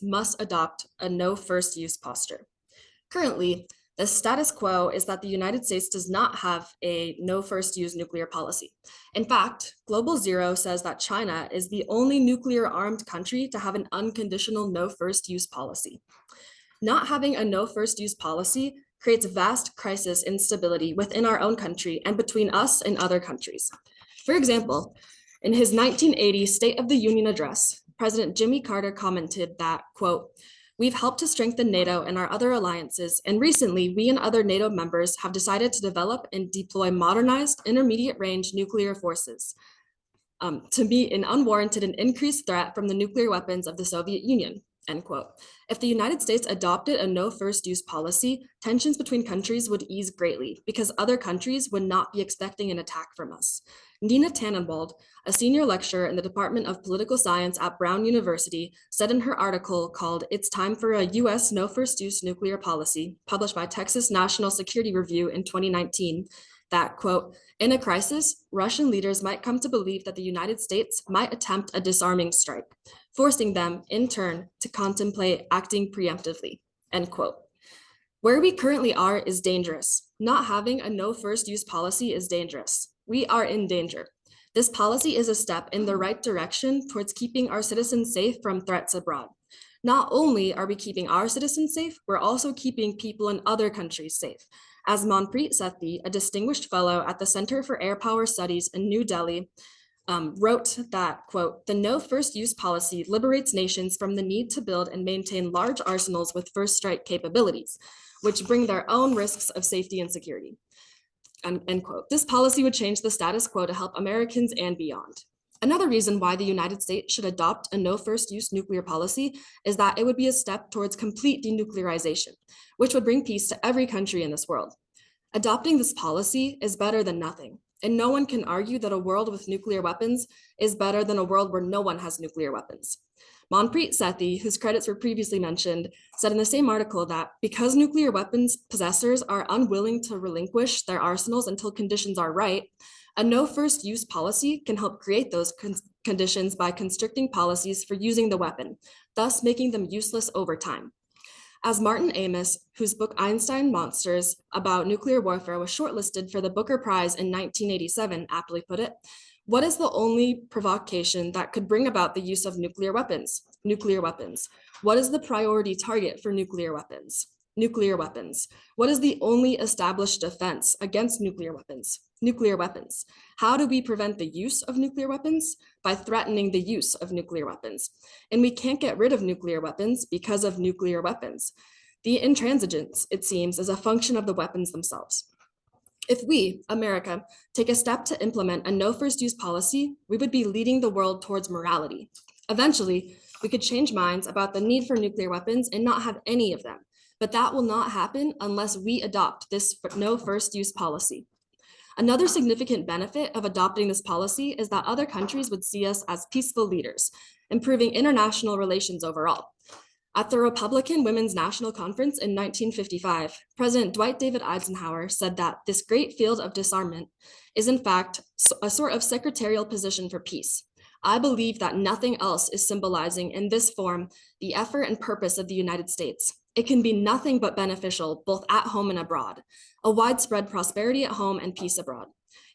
must adopt a no first use posture. Currently, the status quo is that the United States does not have a no first use nuclear policy. In fact, Global Zero says that China is the only nuclear armed country to have an unconditional no first use policy. Not having a no first use policy creates vast crisis instability within our own country and between us and other countries. For example, in his 1980 State of the Union address, President Jimmy Carter commented that, quote, "We've helped to strengthen NATO and our other alliances, and recently we and other NATO members have decided to develop and deploy modernized intermediate range nuclear forces to meet an unwarranted and increased threat from the nuclear weapons of the Soviet Union." End quote. If the United States adopted a no first use policy, tensions between countries would ease greatly because other countries would not be expecting an attack from us. Nina Tannenwald, a senior lecturer in the Department of Political Science at Brown University, said in her article called "It's Time for a U.S. No First Use Nuclear Policy," published by Texas National Security Review in 2019, that, quote, "In a crisis, Russian leaders might come to believe that the United States might attempt a disarming strike, forcing them, in turn, to contemplate acting preemptively," end quote. Where we currently are is dangerous. Not having a no first use policy is dangerous. We are in danger. This policy is a step in the right direction towards keeping our citizens safe from threats abroad. Not only are we keeping our citizens safe, we're also keeping people in other countries safe. As Manpreet Sethi, a distinguished fellow at the Center for Air Power Studies in New Delhi, wrote that, quote, "The no first use policy liberates nations from the need to build and maintain large arsenals with first strike capabilities, which bring their own risks of safety and security." End quote. This policy would change the status quo to help Americans and beyond. Another reason why the United States should adopt a no first use nuclear policy is that it would be a step towards complete denuclearization, which would bring peace to every country in this world. Adopting this policy is better than nothing, and no one can argue that a world with nuclear weapons is better than a world where no one has nuclear weapons. Manpreet Sethi, whose credits were previously mentioned, said in the same article that because nuclear weapons possessors are unwilling to relinquish their arsenals until conditions are right, a no first use policy can help create those conditions by constricting policies for using the weapon, thus making them useless over time. As Martin Amis, whose book Einstein Monsters about nuclear warfare was shortlisted for the Booker Prize in 1987, aptly put it, what is the only provocation that could bring about the use of nuclear weapons? Nuclear weapons. What is the priority target for nuclear weapons? Nuclear weapons. What is the only established defense against nuclear weapons? Nuclear weapons. How do we prevent the use of nuclear weapons? By threatening the use of nuclear weapons. And we can't get rid of nuclear weapons because of nuclear weapons. The intransigence, it seems, is a function of the weapons themselves. If we, America, take a step to implement a no first use policy, we would be leading the world towards morality. Eventually, we could change minds about the need for nuclear weapons and not have any of them. But that will not happen unless we adopt this no first use policy. Another significant benefit of adopting this policy is that other countries would see us as peaceful leaders, improving international relations overall. At the Republican Women's National Conference in 1955, President Dwight David Eisenhower said that this great field of disarmament is in fact a sort of secretarial position for peace. I believe that nothing else is symbolizing in this form the effort and purpose of the United States. It can be nothing but beneficial, both at home and abroad, a widespread prosperity at home and peace abroad.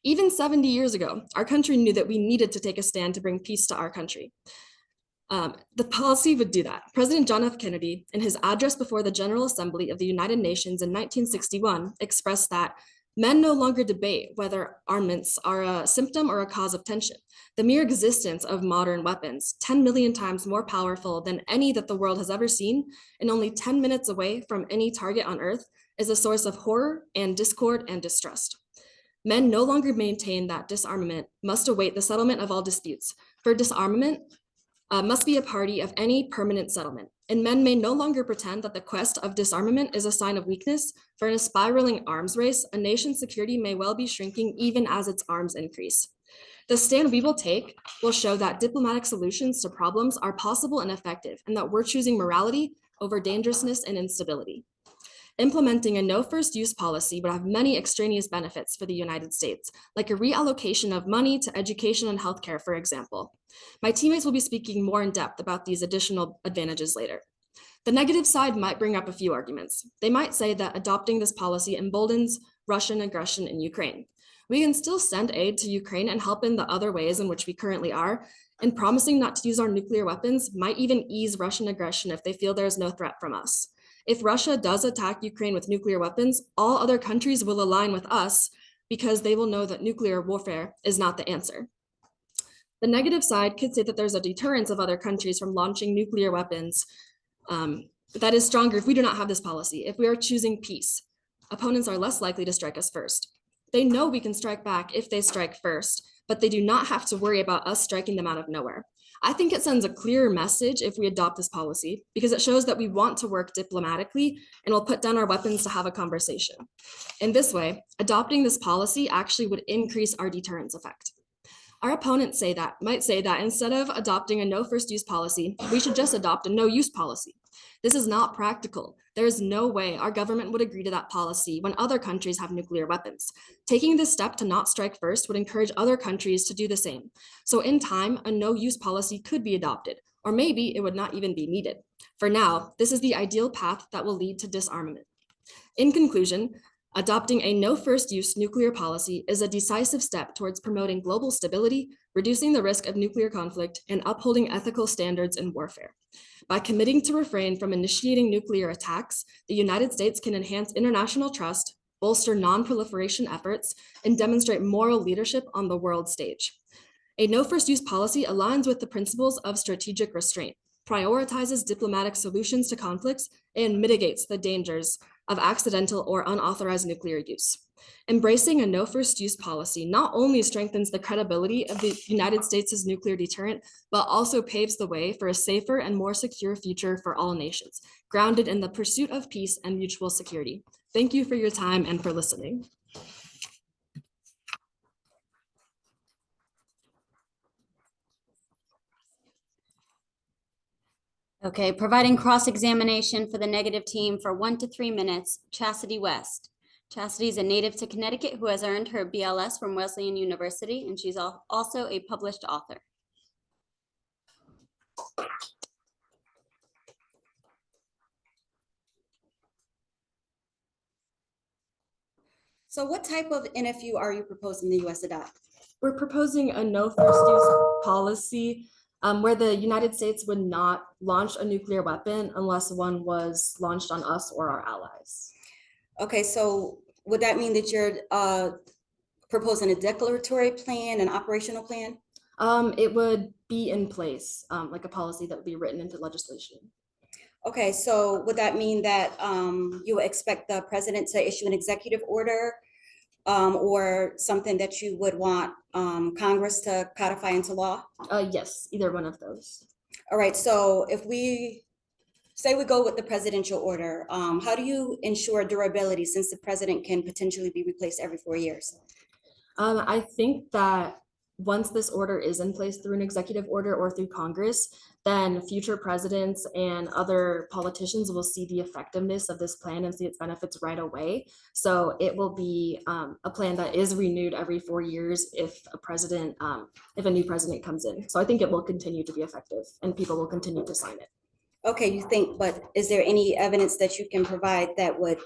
Even 70 years ago, our country knew that we needed to take a stand to bring peace to our country. The policy would do that. President John F. Kennedy, in his address before the General Assembly of the United Nations in 1961, expressed that men no longer debate whether armaments are a symptom or a cause of tension. The mere existence of modern weapons, 10 million times more powerful than any that the world has ever seen, and only 10 minutes away from any target on Earth, is a source of horror and discord and distrust. Men no longer maintain that disarmament must await the settlement of all disputes, for disarmament must be a party of any permanent settlement, and men may no longer pretend that the quest of disarmament is a sign of weakness, for in a spiraling arms race, a nation's security may well be shrinking even as its arms increase. The stand we will take will show that diplomatic solutions to problems are possible and effective, and that we're choosing morality over dangerousness and instability. Implementing a no first use policy would have many extraneous benefits for the United States, like a reallocation of money to education and healthcare, for example. My teammates will be speaking more in depth about these additional advantages later. The negative side might bring up a few arguments. They might say that adopting this policy emboldens Russian aggression in Ukraine. We can still send aid to Ukraine and help in the other ways in which we currently are, and promising not to use our nuclear weapons might even ease Russian aggression if they feel there is no threat from us. If Russia does attack Ukraine with nuclear weapons, all other countries will align with us because they will know that nuclear warfare is not the answer. The negative side could say that there's a deterrence of other countries from launching nuclear weapons that is stronger if we do not have this policy. If we are choosing peace, opponents are less likely to strike us first. They know we can strike back if they strike first, but they do not have to worry about us striking them out of nowhere. I think it sends a clearer message if we adopt this policy because it shows that we want to work diplomatically and will put down our weapons to have a conversation. In this way, adopting this policy actually would increase our deterrence effect. Our opponents might say that instead of adopting a no first use policy, we should just adopt a no use policy. This is not practical. There is no way our government would agree to that policy when other countries have nuclear weapons. Taking this step to not strike first would encourage other countries to do the same. So in time, a no use policy could be adopted, or maybe it would not even be needed. For now, this is the ideal path that will lead to disarmament. In conclusion, adopting a no first use nuclear policy is a decisive step towards promoting global stability, reducing the risk of nuclear conflict, and upholding ethical standards in warfare. By committing to refrain from initiating nuclear attacks, the United States can enhance international trust, bolster non-proliferation efforts, and demonstrate moral leadership on the world stage. A no first use policy aligns with the principles of strategic restraint, prioritizes diplomatic solutions to conflicts, and mitigates the dangers of accidental or unauthorized nuclear use. Embracing a no first use policy not only strengthens the credibility of the United States' nuclear deterrent, but also paves the way for a safer and more secure future for all nations, grounded in the pursuit of peace and mutual security. Thank you for your time and for listening. Okay, providing cross-examination for the negative team for 1 to 3 minutes, Chastity West. Chastity is a native to Connecticut who has earned her BLS from Wesleyan University, and she's also a published author. So what type of NFU are you proposing the US adopt? We're proposing a no first use policy where the United States would not launch a nuclear weapon unless one was launched on us or our allies. Okay, so would that mean that you're proposing a declaratory plan, an operational plan? It would be in place, like a policy that would be written into legislation. Okay, so would that mean that you would expect the president to issue an executive order or something that you would want Congress to codify into law? Yes, either one of those. All right, so if we say we go with the presidential order, how do you ensure durability since the president can potentially be replaced every 4 years? I think that once this order is in place through an executive order or through Congress, then future presidents and other politicians will see the effectiveness of this plan and see its benefits right away. So it will be a plan that is renewed every 4 years if a new president comes in. So I think it will continue to be effective and people will continue to sign it. Okay, you think, but is there any evidence that you can provide that would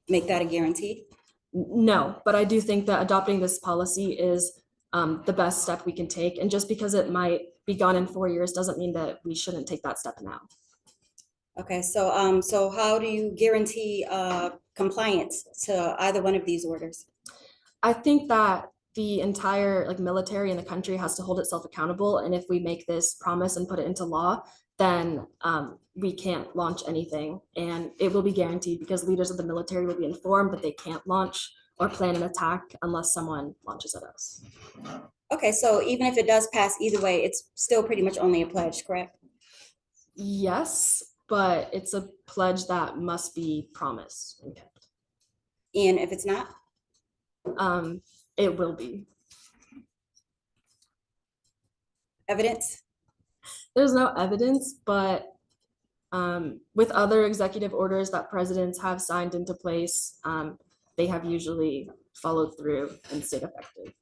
make that a guarantee? No, but I do think that adopting this policy is the best step we can take. And just because it might be gone in 4 years doesn't mean that we shouldn't take that step now. Okay, so so how do you guarantee compliance to either one of these orders? I think that the entire military in the country has to hold itself accountable. And if we make this promise and put it into law, then we can't launch anything. And it will be guaranteed because leaders of the military will be informed that they can't launch or plan an attack unless someone launches at us. Okay, so even if it does pass either way, it's still pretty much only a pledge, correct? Yes, but it's a pledge that must be promised and kept. And if it's not? It will be. Evidence? There's no evidence, but with other executive orders that presidents have signed into place, they have usually followed through and stayed effective.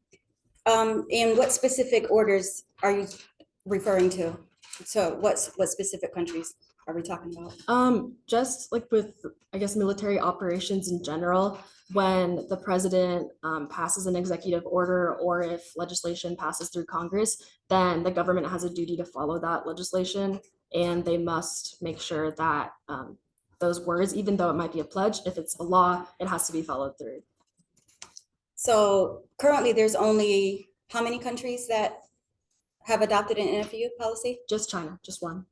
And what specific orders are you referring to? So what specific countries? are we talking about? Just like with, I guess, military operations in general, when the president passes an executive order or if legislation passes through Congress, then the government has a duty to follow that legislation, and they must make sure that those words, even though it might be a pledge, if it's a law, it has to be followed through. So currently there's only how many countries that have adopted an NFU policy? Just China, just one.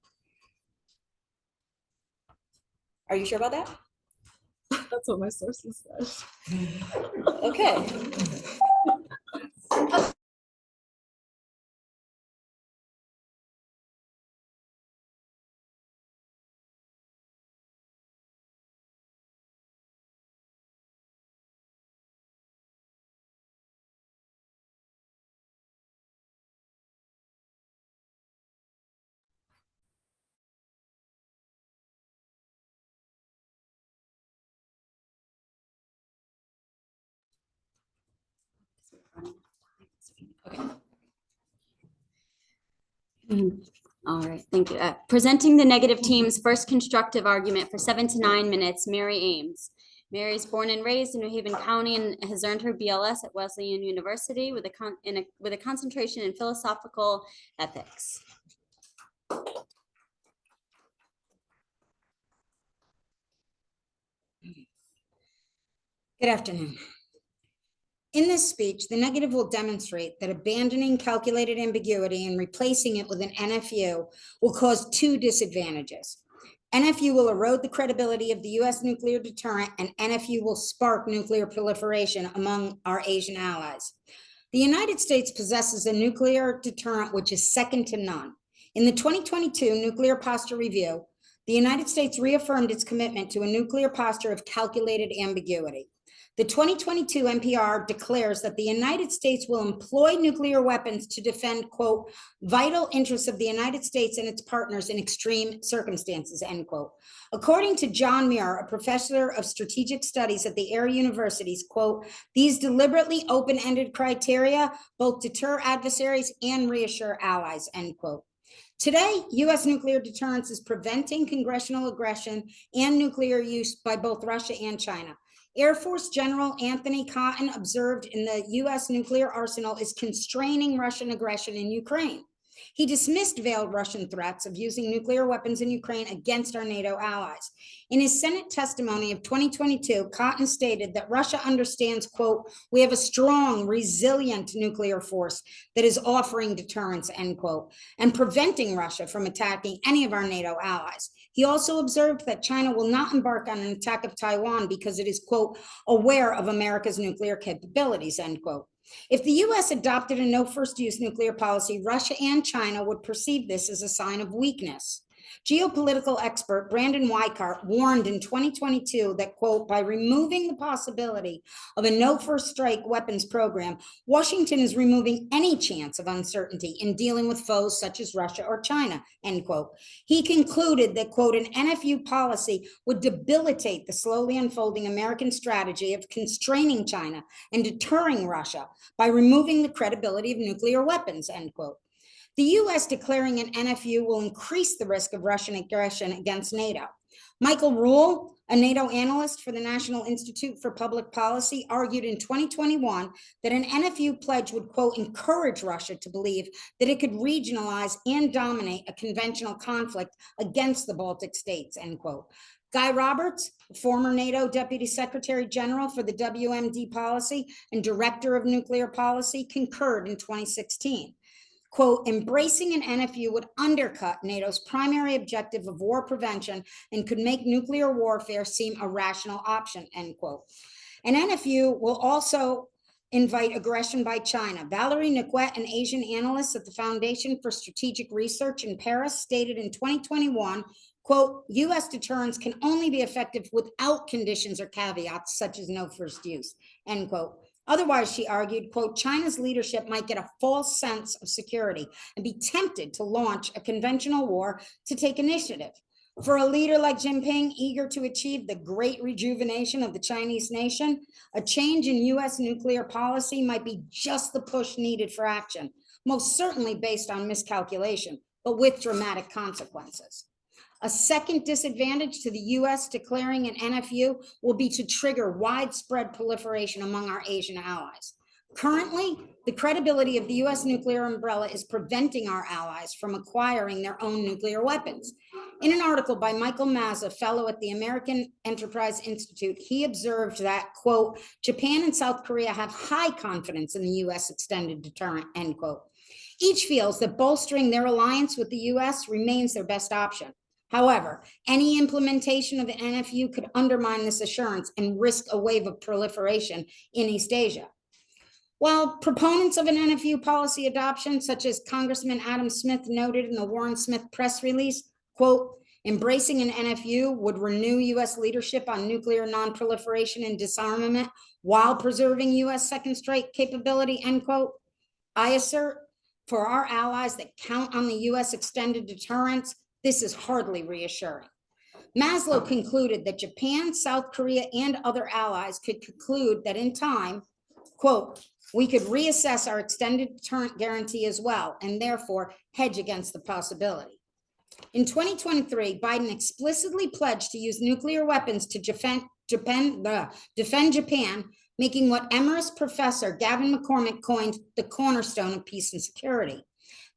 Are you sure about that? That's what my sources said. Okay. Okay. All right, thank you. Presenting the negative team's first constructive argument for 7 to 9 minutes, Mary Ames. Mary is born and raised in New Haven County and has earned her BLS at Wesleyan University with a concentration in philosophical ethics. Good afternoon. In this speech, the negative will demonstrate that abandoning calculated ambiguity and replacing it with an NFU will cause 2 disadvantages. NFU will erode the credibility of the U.S. nuclear deterrent, and NFU will spark nuclear proliferation among our Asian allies. The United States possesses a nuclear deterrent which is second to none. In the 2022 Nuclear Posture Review, the United States reaffirmed its commitment to a nuclear posture of calculated ambiguity. The 2022 NPR declares that the United States will employ nuclear weapons to defend, quote, vital interests of the United States and its partners in extreme circumstances, end quote. According to John Muir, a professor of strategic studies at the Air Universities, quote, these deliberately open-ended criteria both deter adversaries and reassure allies, end quote. Today, U.S. nuclear deterrence is preventing congressional aggression and nuclear use by both Russia and China. Air Force General Anthony Cotton observed in the U.S. nuclear arsenal is constraining Russian aggression in Ukraine. He dismissed veiled Russian threats of using nuclear weapons in Ukraine against our NATO allies. In his Senate testimony of 2022, Cotton stated that Russia understands, quote, we have a strong, resilient nuclear force that is offering deterrence, end quote, and preventing Russia from attacking any of our NATO allies. He also observed that China will not embark on an attack of Taiwan because it is, quote, aware of America's nuclear capabilities, end quote. If the U.S. adopted a no first use nuclear policy, Russia and China would perceive this as a sign of weakness. Geopolitical expert Brandon Weikart warned in 2022 that, quote, by removing the possibility of a no first strike weapons program, Washington is removing any chance of uncertainty in dealing with foes such as Russia or China, end quote. He concluded that, quote, an NFU policy would debilitate the slowly unfolding American strategy of constraining China and deterring Russia by removing the credibility of nuclear weapons, end quote. The U.S. declaring an NFU will increase the risk of Russian aggression against NATO. Michael Rule, a NATO analyst for the National Institute for Public Policy, argued in 2021 that an NFU pledge would, quote, encourage Russia to believe that it could regionalize and dominate a conventional conflict against the Baltic states, end quote. Guy Roberts, former NATO Deputy Secretary General for the WMD policy and Director of Nuclear Policy, concurred in 2016. Quote, embracing an NFU would undercut NATO's primary objective of war prevention and could make nuclear warfare seem a rational option, end quote. An NFU will also invite aggression by China. Valerie Niquette, an Asian analyst at the Foundation for Strategic Research in Paris, stated in 2021, quote, U.S. deterrence can only be effective without conditions or caveats such as no first use, end quote. Otherwise, she argued, quote, China's leadership might get a false sense of security and be tempted to launch a conventional war to take initiative. For a leader like Jinping, eager to achieve the great rejuvenation of the Chinese nation, a change in U.S. nuclear policy might be just the push needed for action, most certainly based on miscalculation, but with dramatic consequences. A second disadvantage to the US declaring an NFU will be to trigger widespread proliferation among our Asian allies. Currently, the credibility of the US nuclear umbrella is preventing our allies from acquiring their own nuclear weapons. In an article by Michael Mazza, fellow at the American Enterprise Institute, he observed that, quote, Japan and South Korea have high confidence in the US extended deterrent, end quote. Each feels that bolstering their alliance with the US remains their best option. However, any implementation of the NFU could undermine this assurance and risk a wave of proliferation in East Asia. While proponents of an NFU policy adoption, such as Congressman Adam Smith noted in the Warren Smith press release, quote, embracing an NFU would renew US leadership on nuclear nonproliferation and disarmament while preserving US second strike capability, end quote. I assert for our allies that count on the US extended deterrence, this is hardly reassuring. Maslow concluded that Japan, South Korea, and other allies could conclude that in time, quote, we could reassess our extended deterrent guarantee as well, and therefore hedge against the possibility. In 2023, Biden explicitly pledged to use nuclear weapons to defend Japan, making what Emeritus Professor Gavin McCormick coined the cornerstone of peace and security.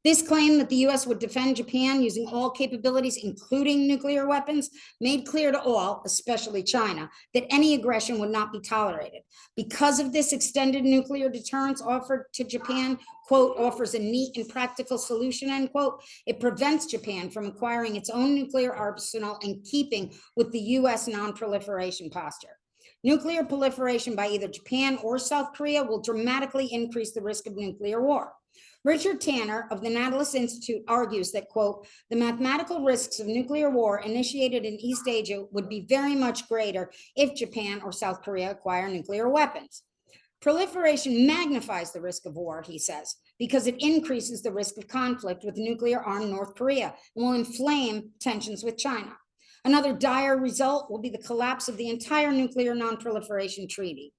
This claim that the US would defend Japan using all capabilities, including nuclear weapons, made clear to all, especially China, that any aggression would not be tolerated. Because of this extended nuclear deterrence offered to Japan, quote, offers a neat and practical solution, end quote, it prevents Japan from acquiring its own nuclear arsenal and keeping with the US non-proliferation posture. Nuclear proliferation by either Japan or South Korea will dramatically increase the risk of nuclear war. Richard Tanner of the Nautilus Institute argues that, quote, the mathematical risks of nuclear war initiated in East Asia would be very much greater if Japan or South Korea acquire nuclear weapons. Proliferation magnifies the risk of war, he says, because it increases the risk of conflict with nuclear-armed North Korea and will inflame tensions with China. Another dire result will be the collapse of the entire nuclear non-proliferation treaty.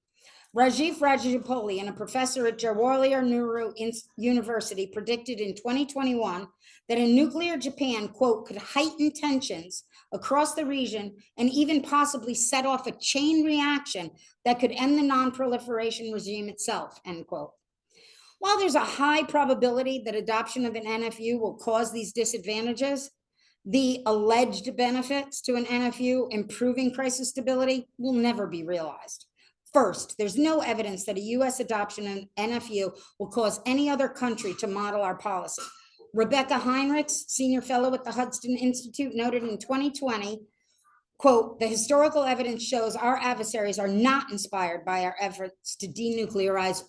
Rajiv Rajagopal, and a professor at Jawaharlal Nehru University, predicted in 2021 that a nuclear Japan, quote, could heighten tensions across the region and even possibly set off a chain reaction that could end the non-proliferation regime itself, end quote. While there's a high probability that adoption of an NFU will cause these disadvantages, the alleged benefits to an NFU improving crisis stability will never be realized. First, there's no evidence that a US adoption of NFU will cause any other country to model our policy. Rebecca Heinrichs, senior fellow at the Hudson Institute, noted in 2020, quote, the historical evidence shows our adversaries are not inspired by our efforts to denuclearize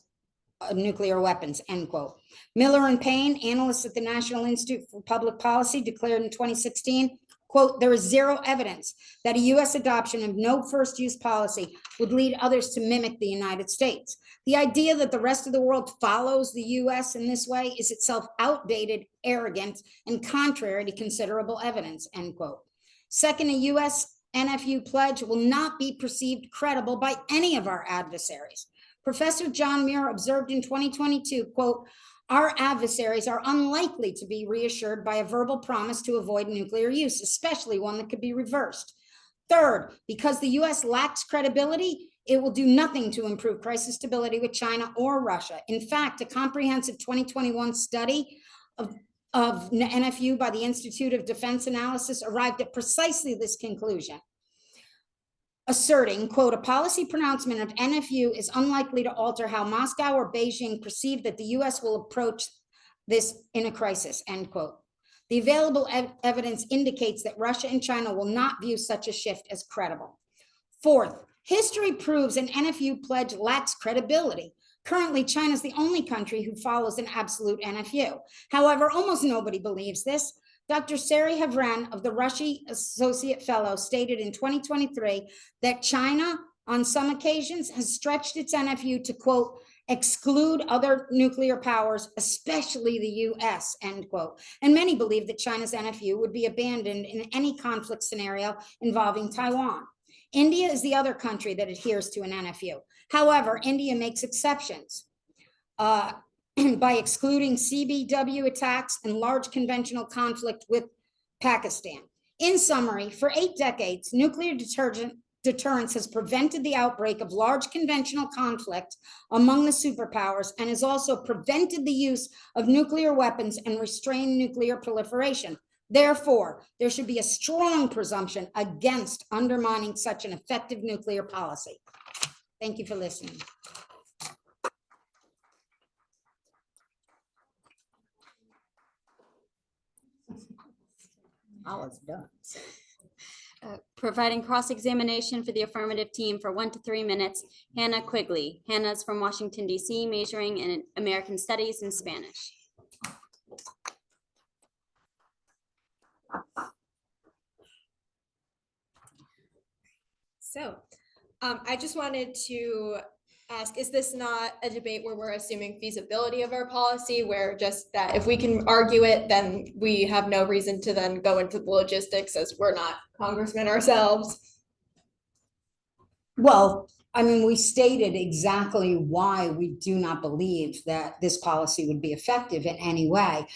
nuclear weapons, end quote. Miller and Payne, analysts at the National Institute for Public Policy, declared in 2016, quote, there is zero evidence that a US adoption of no first use policy would lead others to mimic the United States. The idea that the rest of the world follows the US in this way is itself outdated, arrogant, and contrary to considerable evidence, end quote. Second, a US NFU pledge will not be perceived credible by any of our adversaries. Professor John Muir observed in 2022, quote, our adversaries are unlikely to be reassured by a verbal promise to avoid nuclear use, especially one that could be reversed. Third, because the US lacks credibility, it will do nothing to improve crisis stability with China or Russia. In fact, a comprehensive 2021 study of NFU by the Institute of Defense Analysis arrived at precisely this conclusion, asserting, quote, a policy pronouncement of NFU is unlikely to alter how Moscow or Beijing perceive that the US will approach this in a crisis, end quote. The available evidence indicates that Russia and China will not view such a shift as credible. Fourth, history proves an NFU pledge lacks credibility. Currently, China is the only country who follows an absolute NFU. However, almost nobody believes this. Dr. Sari Havran of the Russia Associate Fellow stated in 2023 that China, on some occasions, has stretched its NFU to, quote, exclude other nuclear powers, especially the US, end quote. And many believe that China's NFU would be abandoned in any conflict scenario involving Taiwan. India is the other country that adheres to an NFU. However, India makes exceptions. By excluding CBW attacks and large conventional conflict with Pakistan. In summary, for 8 decades, nuclear deterrence has prevented the outbreak of large conventional conflict among the superpowers and has also prevented the use of nuclear weapons and restrained nuclear proliferation. Therefore, there should be a strong presumption against undermining such an effective nuclear policy. Thank you for listening. I was done. Providing cross-examination for the affirmative team for 1 to 3 minutes, Hannah Quigley. Hannah's from Washington, D.C., majoring in American Studies and Spanish. So I just wanted to ask, is this not a debate where we're assuming feasibility of our policy, where just that if we can argue it, then we have no reason to then go into the logistics as we're not congressmen ourselves? Well, I mean, we stated exactly why we do not believe that this policy would be effective in any way.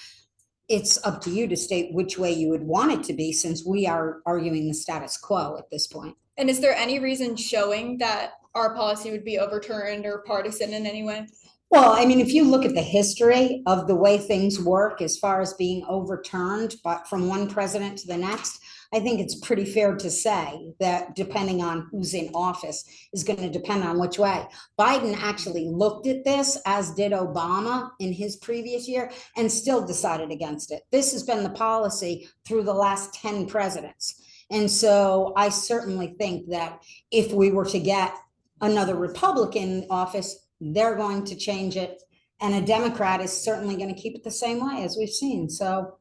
It's up to you to state which way you would want it to be, since we are arguing the status quo at this point. And is there any reason showing that our policy would be overturned or partisan in any way? Well, I mean, if you look at the history of the way things work as far as being overturned, but from one president to the next, I think it's pretty fair to say that depending on who's in office is going to depend on which way. Biden actually looked at this, as did Obama in his previous year, and still decided against it. This has been the policy through the last 10 presidents. And so I certainly think that if we were to get another Republican in office, they're going to change it. And a Democrat is certainly going to keep it the same way as we've seen. So.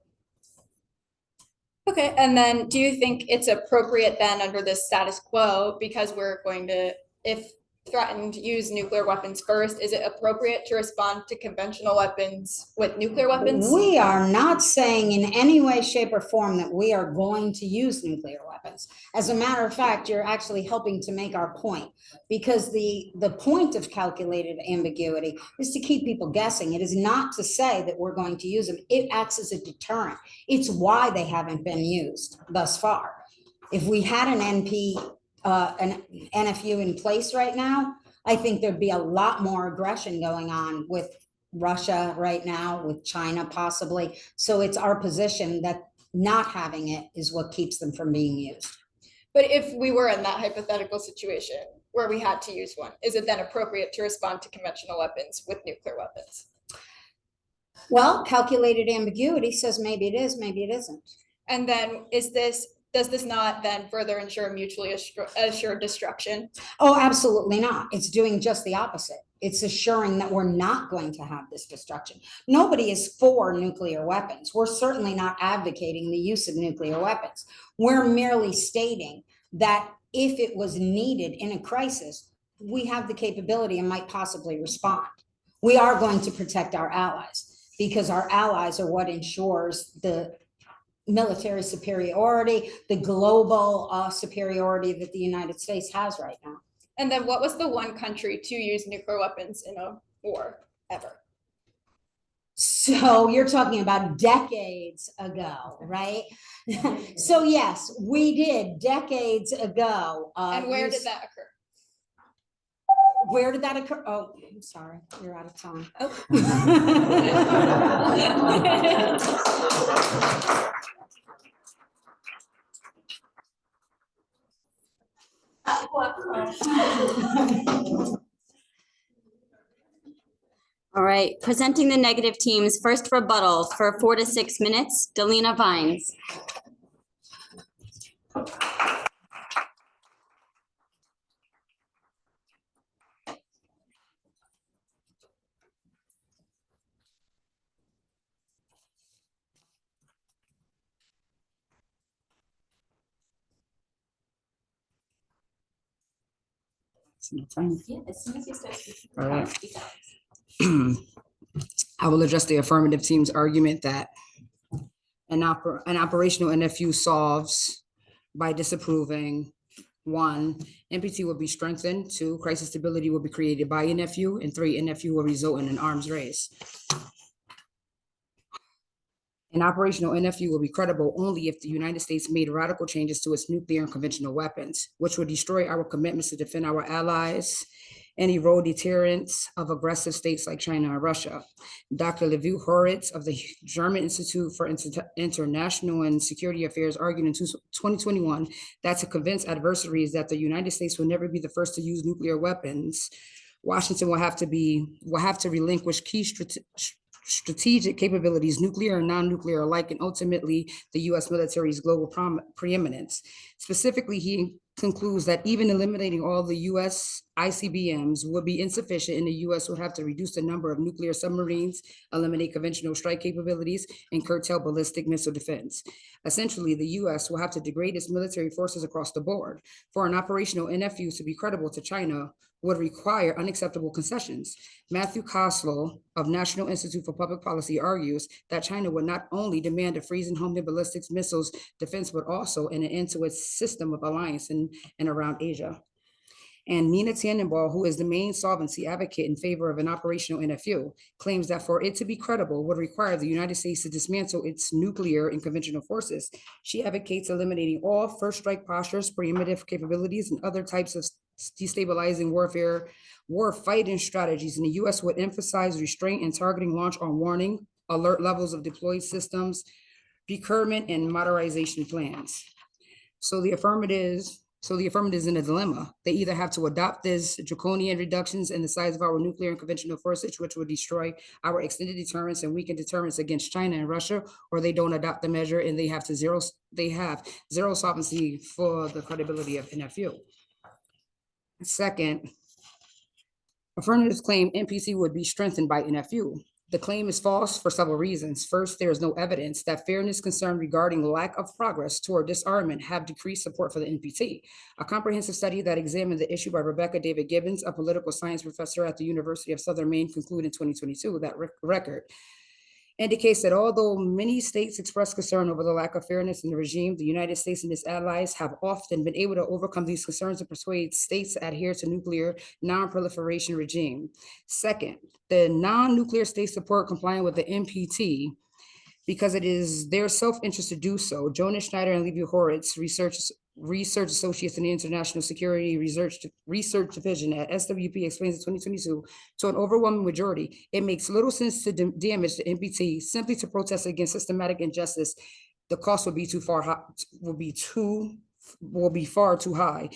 Okay, and then do you think it's appropriate then under this status quo, because we're going to, if threatened, use nuclear weapons first, is it appropriate to respond to conventional weapons with nuclear weapons? We are not saying in any way, shape, or form that we are going to use nuclear weapons. As a matter of fact, you're actually helping to make our point, because the point of calculated ambiguity is to keep people guessing. It is not to say that we're going to use them. It acts as a deterrent. It's why they haven't been used thus far. If we had an NFU in place right now, I think there'd be a lot more aggression going on with Russia right now, with China possibly. So it's our position that not having it is what keeps them from being used. But if we were in that hypothetical situation where we had to use one, is it then appropriate to respond to conventional weapons with nuclear weapons? Well, calculated ambiguity says maybe it is, maybe it isn't. And then does this not then further ensure mutually assured destruction? Oh, absolutely not. It's doing just the opposite. It's assuring that we're not going to have this destruction. Nobody is for nuclear weapons. We're certainly not advocating the use of nuclear weapons. We're merely stating that if it was needed in a crisis, we have the capability and might possibly respond. We are going to protect our allies, because our allies are what ensures the military superiority, the global superiority that the United States has right now. And then what was the one country to use nuclear weapons in a war ever? So you're talking about decades ago, right? So yes, we did decades ago. And where did that occur? Where did that occur? Oh, I'm sorry, you're out of time. Oh. All right, presenting the negative team's first rebuttal for 4 to 6 minutes, Delina Vines. Yeah, as soon as you start speaking. All right. I will address the affirmative team's argument that an operational NFU solves by disapproving. 1, NPT will be strengthened. 2, crisis stability will be created by NFU. And 3, NFU will result in an arms race. An operational NFU will be credible only if the United States made radical changes to its nuclear and conventional weapons, which would destroy our commitments to defend our allies and erode deterrence of aggressive states like China and Russia. Dr. Levu Horitz of the German Institute for International and Security Affairs argued in 2021 that to convince adversaries that the United States will never be the first to use nuclear weapons, Washington will have to relinquish key strategic capabilities, nuclear and non-nuclear alike, and ultimately the U.S. military's global preeminence. Specifically, he concludes that even eliminating all the U.S. ICBMs would be insufficient, and the U.S. would have to reduce the number of nuclear submarines, eliminate conventional strike capabilities, and curtail ballistic missile defense. Essentially, the U.S. will have to degrade its military forces across the board. For an operational NFU to be credible to China would require unacceptable concessions. Matthew Koslow of National Institute for Public Policy argues that China would not only demand a freezing home to ballistic missiles defense, but also an end to its system of alliance in and around Asia. And Nina Tannenbaum, who is the main solvency advocate in favor of an operational NFU, claims that for it to be credible would require the United States to dismantle its nuclear and conventional forces. She advocates eliminating all first strike postures, preemptive capabilities, and other types of destabilizing war fighting strategies. And the U.S. would emphasize restraint and targeting launch on warning, alert levels of deployed systems, procurement, and modernization plans. So the affirmative is in a dilemma. They either have to adopt this draconian reductions in the size of our nuclear and conventional forces, which would destroy our extended deterrence and weaken deterrence against China and Russia, or they don't adopt the measure and they have zero solvency for the credibility of NFU. Second, affirmatives claim NPC would be strengthened by NFU. The claim is false for several reasons. First, there is no evidence that fairness concerns regarding lack of progress toward disarmament have decreased support for the NPT. A comprehensive study that examined the issue by Rebecca David Gibbons, a political science professor at the University of Southern Maine, concluded in 2022 that record indicates that although many states express concern over the lack of fairness in the regime, the United States and its allies have often been able to overcome these concerns and persuade states to adhere to nuclear non-proliferation regime. Second, the non-nuclear states support complying with the NPT because it is their self-interest to do so. Jonas Schneider and Levi Horitz, research associates in the International Security Research Division at SWP, explains in 2022 to an overwhelming majority, it makes little sense to damage the NPT simply to protest against systematic injustice. The cost would be far too high.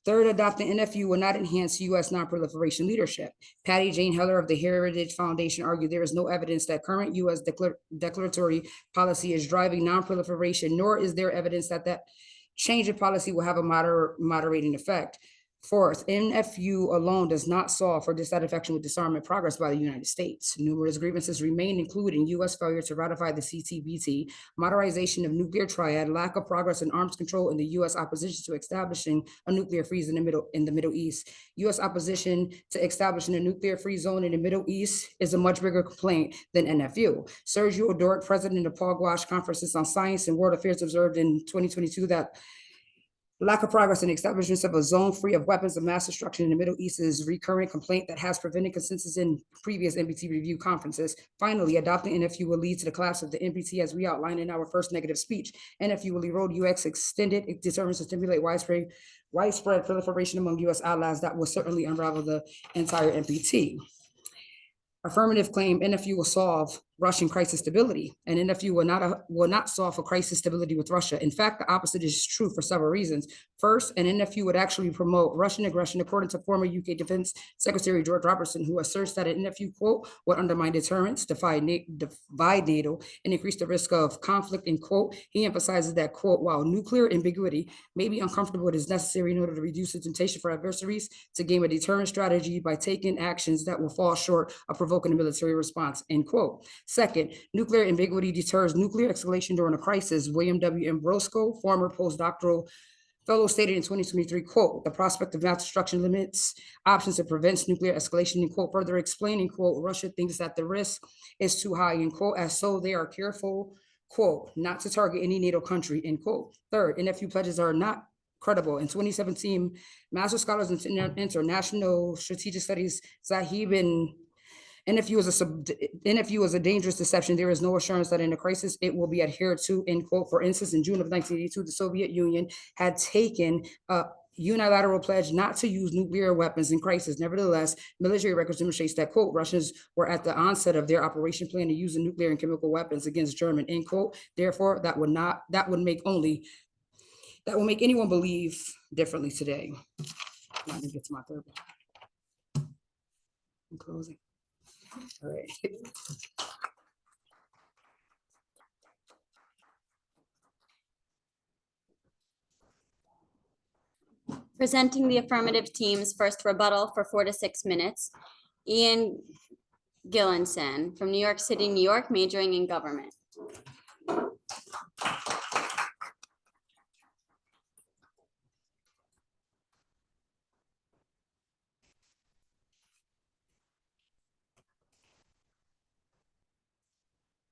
Third, adopting NFU will not enhance U.S. non-proliferation leadership. Patty Jane Heller of the Heritage Foundation argued there is no evidence that current U.S. declaratory policy is driving non-proliferation, nor is there evidence that that change in policy will have a moderating effect. Fourth, NFU alone does not solve for dissatisfaction with disarmament progress by the United States. Numerous grievances remain, including U.S. failure to ratify the CTBT, modernization of nuclear triad, lack of progress in arms control, and the U.S. opposition to establishing a nuclear freeze in the Middle East. U.S. opposition to establishing a nuclear free zone in the Middle East is a much bigger complaint than NFU. Sergio Dort, president of Paul Gouache Conferences on Science and World Affairs, observed in 2022 that lack of progress in the establishment of a zone free of weapons of mass destruction in the Middle East is a recurring complaint that has prevented consensus in previous NPT review conferences. Finally, adopting NFU will lead to the collapse of the NPT as we outlined in our first negative speech. NFU will erode U.S. extended deterrence to stimulate widespread proliferation among U.S. allies that will certainly unravel the entire NPT. Affirmative claim NFU will solve Russian crisis stability, and NFU will not solve for crisis stability with Russia. In fact, the opposite is true for several reasons. First, an NFU would actually promote Russian aggression, according to former UK Defense Secretary George Robertson, who asserts that an NFU, quote, would undermine deterrence, divide NATO, and increase the risk of conflict, end quote. He emphasizes that, quote, while nuclear ambiguity may be uncomfortable, it is necessary in order to reduce the temptation for adversaries to game a deterrent strategy by taking actions that will fall short of provoking a military response, end quote. Second, nuclear ambiguity deters nuclear escalation during a crisis. William W. Ambrosco, former postdoctoral fellow, stated in 2023, quote, the prospect of mass destruction limits options and prevents nuclear escalation, and quote, further explaining, quote, Russia thinks that the risk is too high, and quote, as so they are careful, quote, not to target any NATO country, end quote. Third, NFU pledges are not credible. In 2017, master scholars in international strategic studies, Zahib and NFU is a dangerous deception. There is no assurance that in a crisis it will be adhered to, end quote. For instance, in June of 1982, the Soviet Union had taken a unilateral pledge not to use nuclear weapons in crisis. Nevertheless, military records demonstrates that, quote, Russians were at the onset of their operation plan to use nuclear and chemical weapons against Germany, end quote. Therefore, that will make anyone believe differently today. Let me get to my third one. I'm closing. All right. Presenting the affirmative team's first rebuttal for 4 to 6 minutes. Ian Gillenson from New York City, New York, majoring in government.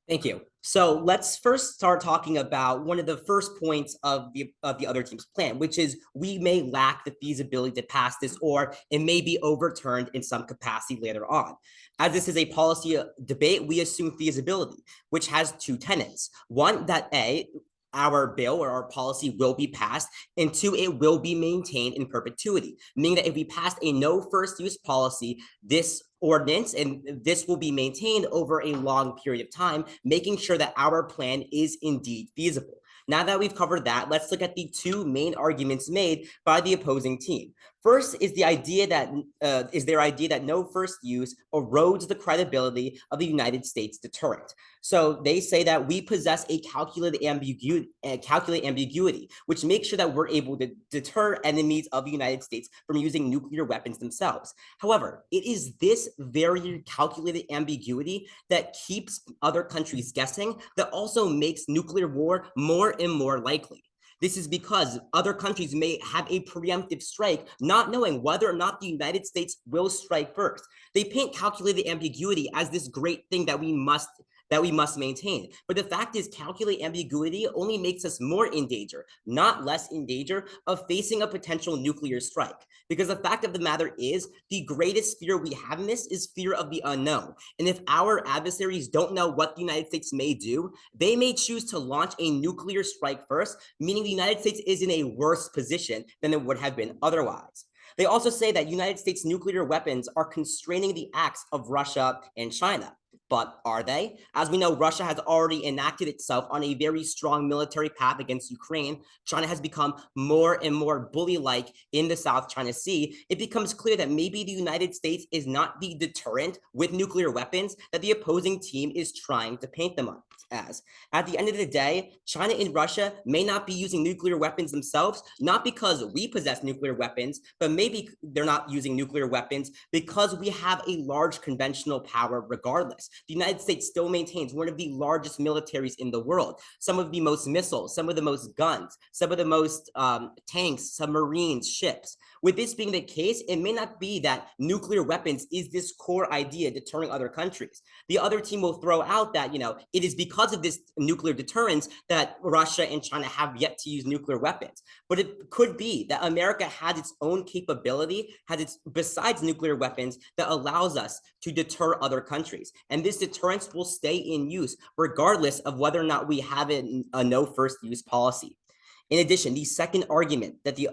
Thank you. So let's first start talking about one of the first points of the other team's plan, which is we may lack the feasibility to pass this, or it may be overturned in some capacity later on. As this is a policy debate, we assume feasibility, which has two tenets. One, that our bill or our policy will be passed, and two, it will be maintained in perpetuity, meaning that if we passed a no first use policy, this ordinance and this will be maintained over a long period of time, making sure that our plan is indeed feasible. Now that we've covered that, let's look at the two main arguments made by the opposing team. First is the idea that their idea that no first use erodes the credibility of the United States deterrent. So they say that we possess a calculated ambiguity, which makes sure that we're able to deter enemies of the United States from using nuclear weapons themselves. However, it is this very calculated ambiguity that keeps other countries guessing, that also makes nuclear war more and more likely. This is because other countries may have a preemptive strike, not knowing whether or not the United States will strike first. They paint calculated ambiguity as this great thing that we must maintain. But the fact is, calculated ambiguity only makes us more in danger, not less in danger of facing a potential nuclear strike. Because the fact of the matter is, the greatest fear we have in this is fear of the unknown. And if our adversaries don't know what the United States may do, they may choose to launch a nuclear strike first, meaning the United States is in a worse position than it would have been otherwise. They also say that United States nuclear weapons are constraining the acts of Russia and China. But are they? As we know, Russia has already enacted itself on a very strong military path against Ukraine. China has become more and more bully-like in the South China Sea. It becomes clear that maybe the United States is not the deterrent with nuclear weapons that the opposing team is trying to paint them as. At the end of the day, China and Russia may not be using nuclear weapons themselves, not because we possess nuclear weapons, but maybe they're not using nuclear weapons because we have a large conventional power regardless. The United States still maintains one of the largest militaries in the world, some of the most missiles, some of the most guns, some of the most tanks, submarines, ships. With this being the case, it may not be that nuclear weapons is this core idea deterring other countries. The other team will throw out that, it is because of this nuclear deterrence that Russia and China have yet to use nuclear weapons. But it could be that America has its own capability, besides nuclear weapons, that allows us to deter other countries. And this deterrence will stay in use regardless of whether or not we have a no first use policy. In addition, the second argument that the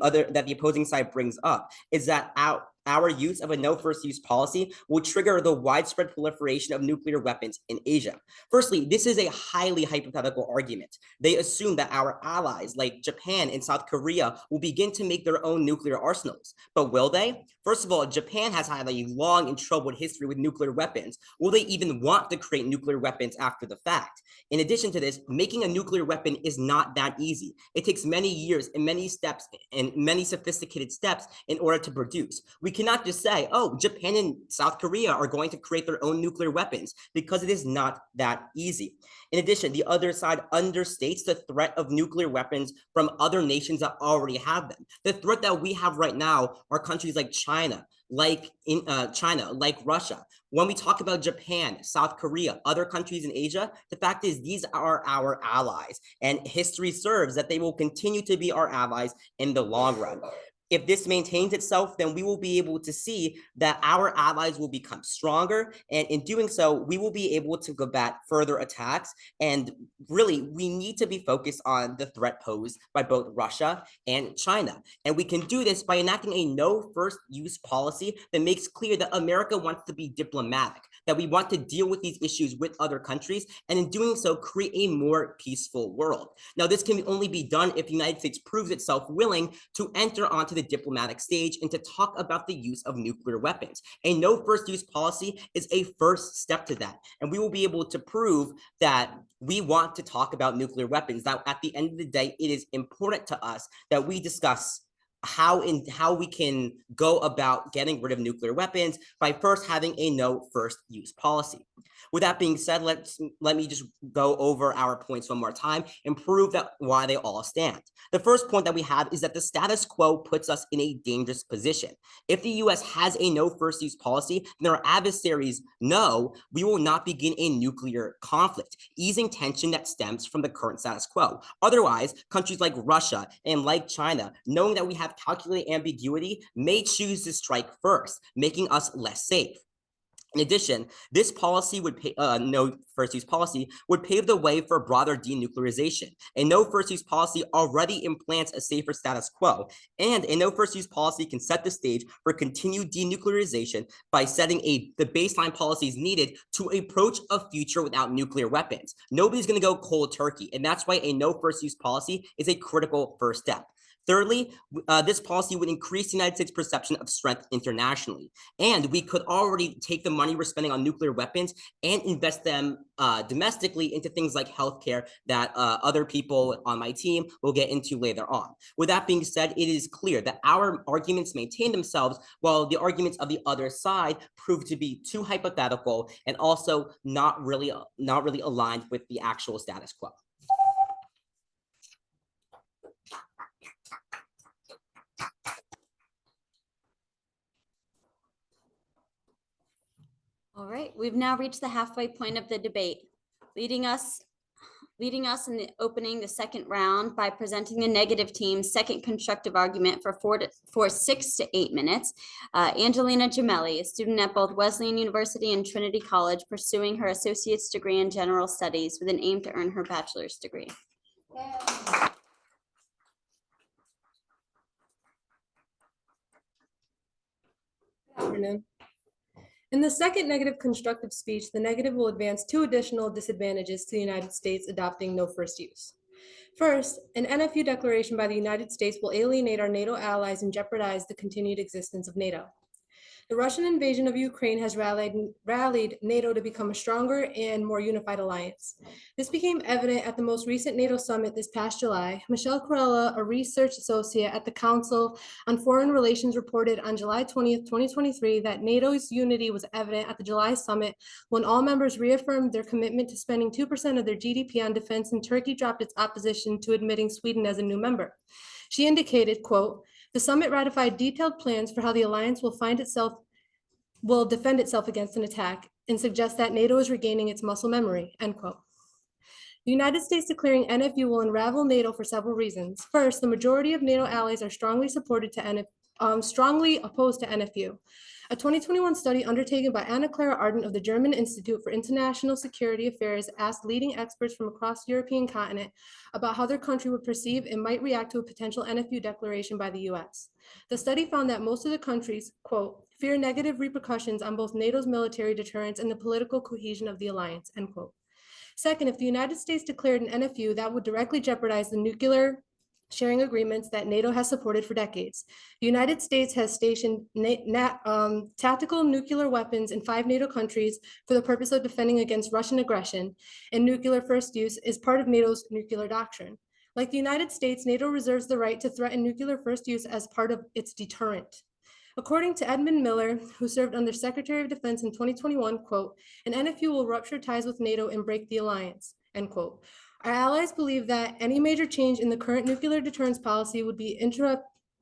opposing side brings up is that our use of a no first use policy will trigger the widespread proliferation of nuclear weapons in Asia. Firstly, this is a highly hypothetical argument. They assume that our allies like Japan and South Korea will begin to make their own nuclear arsenals. But will they? First of all, Japan has had a long and troubled history with nuclear weapons. Will they even want to create nuclear weapons after the fact? In addition to this, making a nuclear weapon is not that easy. It takes many years and many steps and many sophisticated steps in order to produce. We cannot just say, oh, Japan and South Korea are going to create their own nuclear weapons, because it is not that easy. In addition, the other side understates the threat of nuclear weapons from other nations that already have them. The threat that we have right now are countries like China, like Russia. When we talk about Japan, South Korea, other countries in Asia, the fact is these are our allies, and history serves that they will continue to be our allies in the long run. If this maintains itself, then we will be able to see that our allies will become stronger. And in doing so, we will be able to combat further attacks. And really, we need to be focused on the threat posed by both Russia and China. And we can do this by enacting a no first use policy that makes clear that America wants to be diplomatic, that we want to deal with these issues with other countries, and in doing so, create a more peaceful world. Now, this can only be done if the United States proves itself willing to enter onto the diplomatic stage and to talk about the use of nuclear weapons. A no first use policy is a first step to that. And we will be able to prove that we want to talk about nuclear weapons. Now, at the end of the day, it is important to us that we discuss how we can go about getting rid of nuclear weapons by first having a no first use policy. With that being said, let me just go over our points one more time and prove that why they all stand. The first point that we have is that the status quo puts us in a dangerous position. If the US has a no first use policy, then our adversaries know we will not begin a nuclear conflict, easing tension that stems from the current status quo. Otherwise, countries like Russia and like China, knowing that we have calculated ambiguity, may choose to strike first, making us less safe. In addition, this policy would no first use policy would pave the way for broader denuclearization. A no first use policy already implants a safer status quo, and a no first use policy can set the stage for continued denuclearization by setting the baseline policies needed to approach a future without nuclear weapons. Nobody's going to go cold turkey, and that's why a no first use policy is a critical first step. Thirdly, this policy would increase the United States' perception of strength internationally. And we could already take the money we're spending on nuclear weapons and invest them domestically into things like healthcare that other people on my team will get into later on. With that being said, it is clear that our arguments maintain themselves while the arguments of the other side prove to be too hypothetical and also not really aligned with the actual status quo. All right, we've now reached the halfway point of the debate. Leading us in the opening the second round by presenting the negative team's second constructive argument for 6 to 8 minutes. Angelina Gemelli, a student at both Wesleyan University and Trinity College, pursuing her associate's degree in general studies with an aim to earn her bachelor's degree. Good afternoon. In the second negative constructive speech, the negative will advance 2 additional disadvantages to the United States adopting no first use. First, an NFU declaration by the United States will alienate our NATO allies and jeopardize the continued existence of NATO. The Russian invasion of Ukraine has rallied NATO to become a stronger and more unified alliance. This became evident at the most recent NATO summit this past July. Michelle Corella, a research associate at the Council on Foreign Relations, reported on July 20th, 2023, that NATO's unity was evident at the July summit when all members reaffirmed their commitment to spending 2% of their GDP on defense, and Turkey dropped its opposition to admitting Sweden as a new member. She indicated, quote, "The summit ratified detailed plans for how the alliance will defend itself against an attack and suggests that NATO is regaining its muscle memory," end quote. The United States declaring NFU will unravel NATO for several reasons. First, the majority of NATO allies are strongly opposed to NFU. A 2021 study undertaken by Anna Clara Arden of the German Institute for International Security Affairs asked leading experts from across the European continent about how their country would perceive and might react to a potential NFU declaration by the US. The study found that most of the countries, quote, "fear negative repercussions on both NATO's military deterrence and the political cohesion of the alliance," end quote. Second, if the United States declared an NFU, that would directly jeopardize the nuclear sharing agreements that NATO has supported for decades. The United States has stationed tactical nuclear weapons in 5 NATO countries for the purpose of defending against Russian aggression, and nuclear first use is part of NATO's nuclear doctrine. Like the United States, NATO reserves the right to threaten nuclear first use as part of its deterrent. According to Edmund Miller, who served under Secretary of Defense in 2021, quote, "An NFU will rupture ties with NATO and break the alliance," end quote. Our allies believe that any major change in the current nuclear deterrence policy would be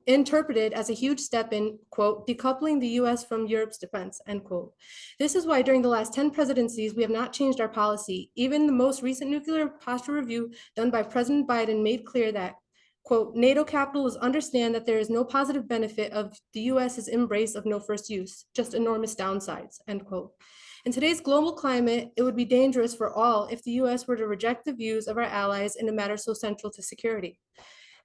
interpreted as a huge step in, quote, "decoupling the US from Europe's defense," end quote. This is why during the last 10 presidencies, we have not changed our policy. Even the most recent nuclear posture review done by President Biden made clear that, quote, NATO capitals understand that there is no positive benefit of the US's embrace of no first use, just enormous downsides, end quote. In today's global climate, it would be dangerous for all if the US were to reject the views of our allies in a matter so central to security.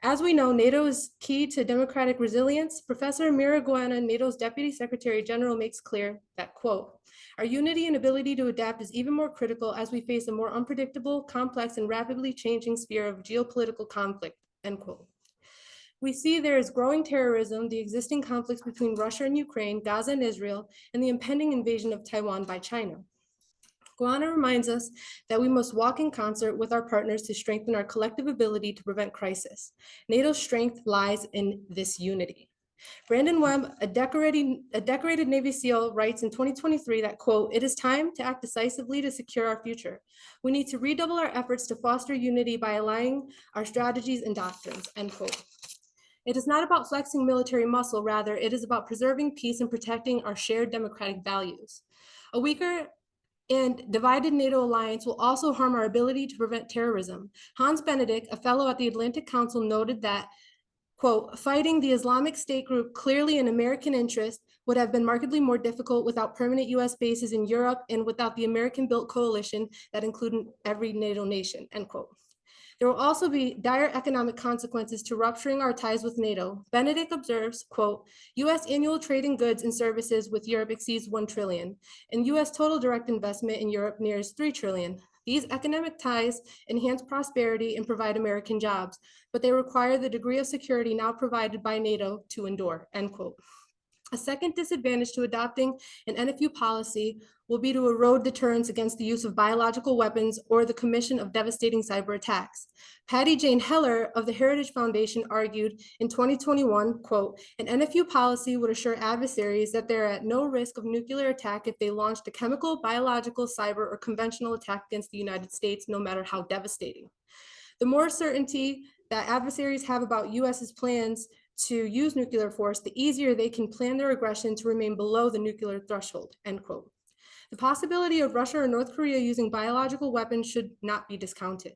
As we know, NATO is key to democratic resilience. Professor Miraguana, NATO's Deputy Secretary General, makes clear that, quote, our unity and ability to adapt is even more critical as we face a more unpredictable, complex, and rapidly changing sphere of geopolitical conflict, end quote. We see there is growing terrorism, the existing conflicts between Russia and Ukraine, Gaza and Israel, and the impending invasion of Taiwan by China. Guana reminds us that we must walk in concert with our partners to strengthen our collective ability to prevent crisis. NATO's strength lies in this unity. Brandon Webb, a decorated Navy SEAL, writes in 2023 that, quote, it is time to act decisively to secure our future. We need to redouble our efforts to foster unity by aligning our strategies and doctrines, end quote. It is not about flexing military muscle, rather, it is about preserving peace and protecting our shared democratic values. A weaker and divided NATO alliance will also harm our ability to prevent terrorism. Hans Benedict, a fellow at the Atlantic Council, noted that, quote, fighting the Islamic State group clearly in American interest would have been markedly more difficult without permanent US bases in Europe and without the American-built coalition that included every NATO nation, end quote. There will also be dire economic consequences to rupturing our ties with NATO. Benedict observes, quote, US annual trade in goods and services with Europe exceeds 1 trillion, and US total direct investment in Europe nears 3 trillion. These economic ties enhance prosperity and provide American jobs, but they require the degree of security now provided by NATO to endure, end quote. A second disadvantage to adopting an NFU policy will be to erode deterrence against the use of biological weapons or the commission of devastating cyber attacks. Patty Jane Heller of the Heritage Foundation argued in 2021, quote, an NFU policy would assure adversaries that they're at no risk of nuclear attack if they launched a chemical, biological, cyber, or conventional attack against the United States, no matter how devastating. The more certainty that adversaries have about US's plans to use nuclear force, the easier they can plan their aggression to remain below the nuclear threshold, end quote. The possibility of Russia or North Korea using biological weapons should not be discounted.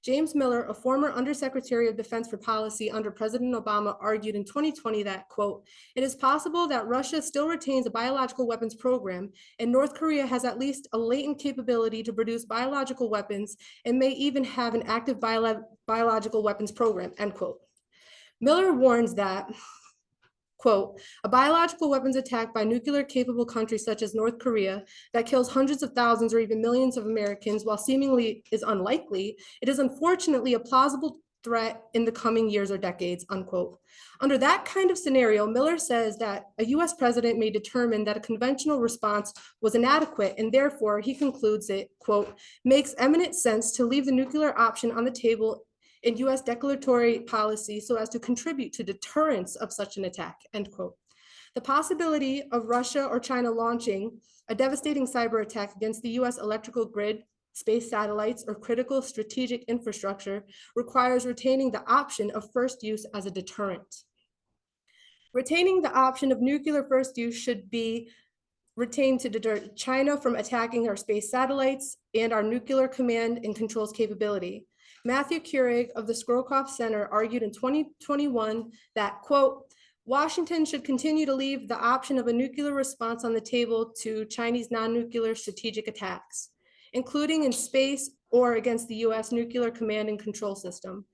James Miller, a former Undersecretary of Defense for Policy under President Obama, argued in 2020 that, quote, it is possible that Russia still retains a biological weapons program, and North Korea has at least a latent capability to produce biological weapons and may even have an active biological weapons program, end quote. Miller warns that, quote, a biological weapons attack by nuclear-capable countries such as North Korea that kills hundreds of thousands or even millions of Americans, while seemingly is unlikely, it is unfortunately a plausible threat in the coming years or decades, unquote. Under that kind of scenario, Miller says that a US president may determine that a conventional response was inadequate, and therefore, he concludes it, quote, makes eminent sense to leave the nuclear option on the table in US declaratory policy so as to contribute to deterrence of such an attack, end quote. The possibility of Russia or China launching a devastating cyber attack against the US electrical grid, space satellites, or critical strategic infrastructure requires retaining the option of first use as a deterrent. Retaining the option of nuclear first use should be retained to deter China from attacking our space satellites and our nuclear command and controls capability. Matthew Keurig of the Scrowcroft Center argued in 2021 that, quote, Washington should continue to leave the option of a nuclear response on the table to Chinese non-nuclear strategic attacks, including in space or against the US nuclear command and control system,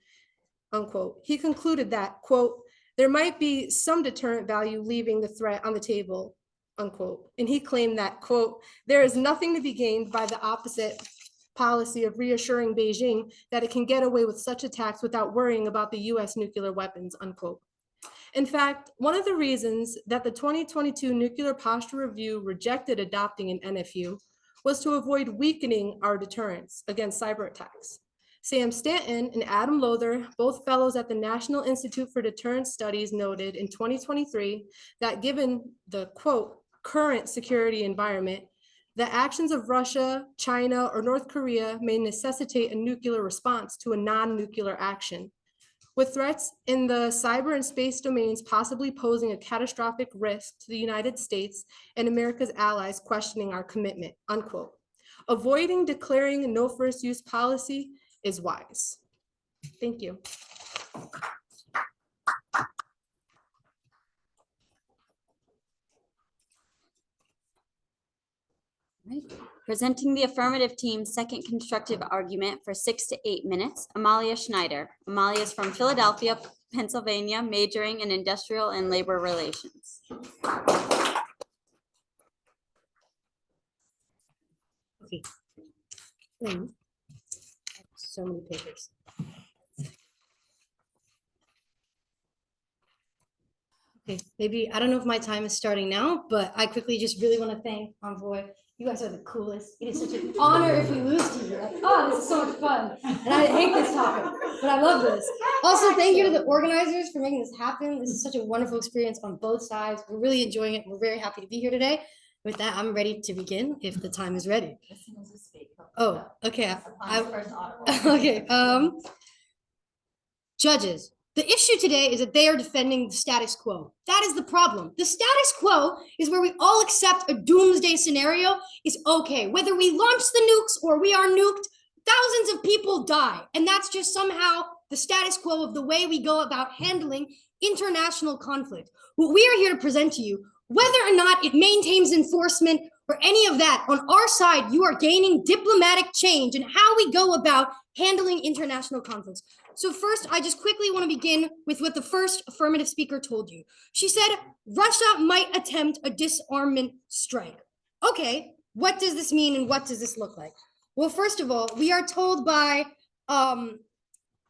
unquote. He concluded that, quote, there might be some deterrent value leaving the threat on the table, unquote. And he claimed that, quote, there is nothing to be gained by the opposite policy of reassuring Beijing that it can get away with such attacks without worrying about the US nuclear weapons, unquote. In fact, one of the reasons that the 2022 Nuclear Posture Review rejected adopting an NFU was to avoid weakening our deterrence against cyber attacks. Sam Stanton and Adam Lowther, both fellows at the National Institute for Deterrence Studies, noted in 2023 that given the, quote, current security environment, the actions of Russia, China, or North Korea may necessitate a nuclear response to a non-nuclear action, with threats in the cyber and space domains possibly posing a catastrophic risk to the United States and America's allies questioning our commitment, unquote. Avoiding declaring a no first use policy is wise. Thank you. Presenting the affirmative team's second constructive argument for 6 to 8 minutes, Amalia Schneider. Amalia is from Philadelphia, Pennsylvania, majoring in industrial and labor relations. Okay. So many papers. Okay, maybe, I don't know if my time is starting now, but I quickly just really want to thank Envoy. You guys are the coolest. It is such an honor if we lose to you. Like, oh, this is so much fun. And I hate this topic, but I love this. Also, thank you to the organizers for making this happen. This is such a wonderful experience on both sides. We're really enjoying it. We're very happy to be here today. With that, I'm ready to begin if the time is ready. Oh, okay. Okay. Judges. The issue today is that they are defending the status quo. That is the problem. The status quo is where we all accept a doomsday scenario is okay. Whether we launch the nukes or we are nuked, thousands of people die. And that's just somehow the status quo of the way we go about handling international conflict. What we are here to present to you, whether or not it maintains enforcement or any of that, on our side, you are gaining diplomatic change in how we go about handling international conflicts. So first, I just quickly want to begin with what the first affirmative speaker told you. She said, Russia might attempt a disarmament strike. Okay, what does this mean and what does this look like? Well, first of all, we are told by the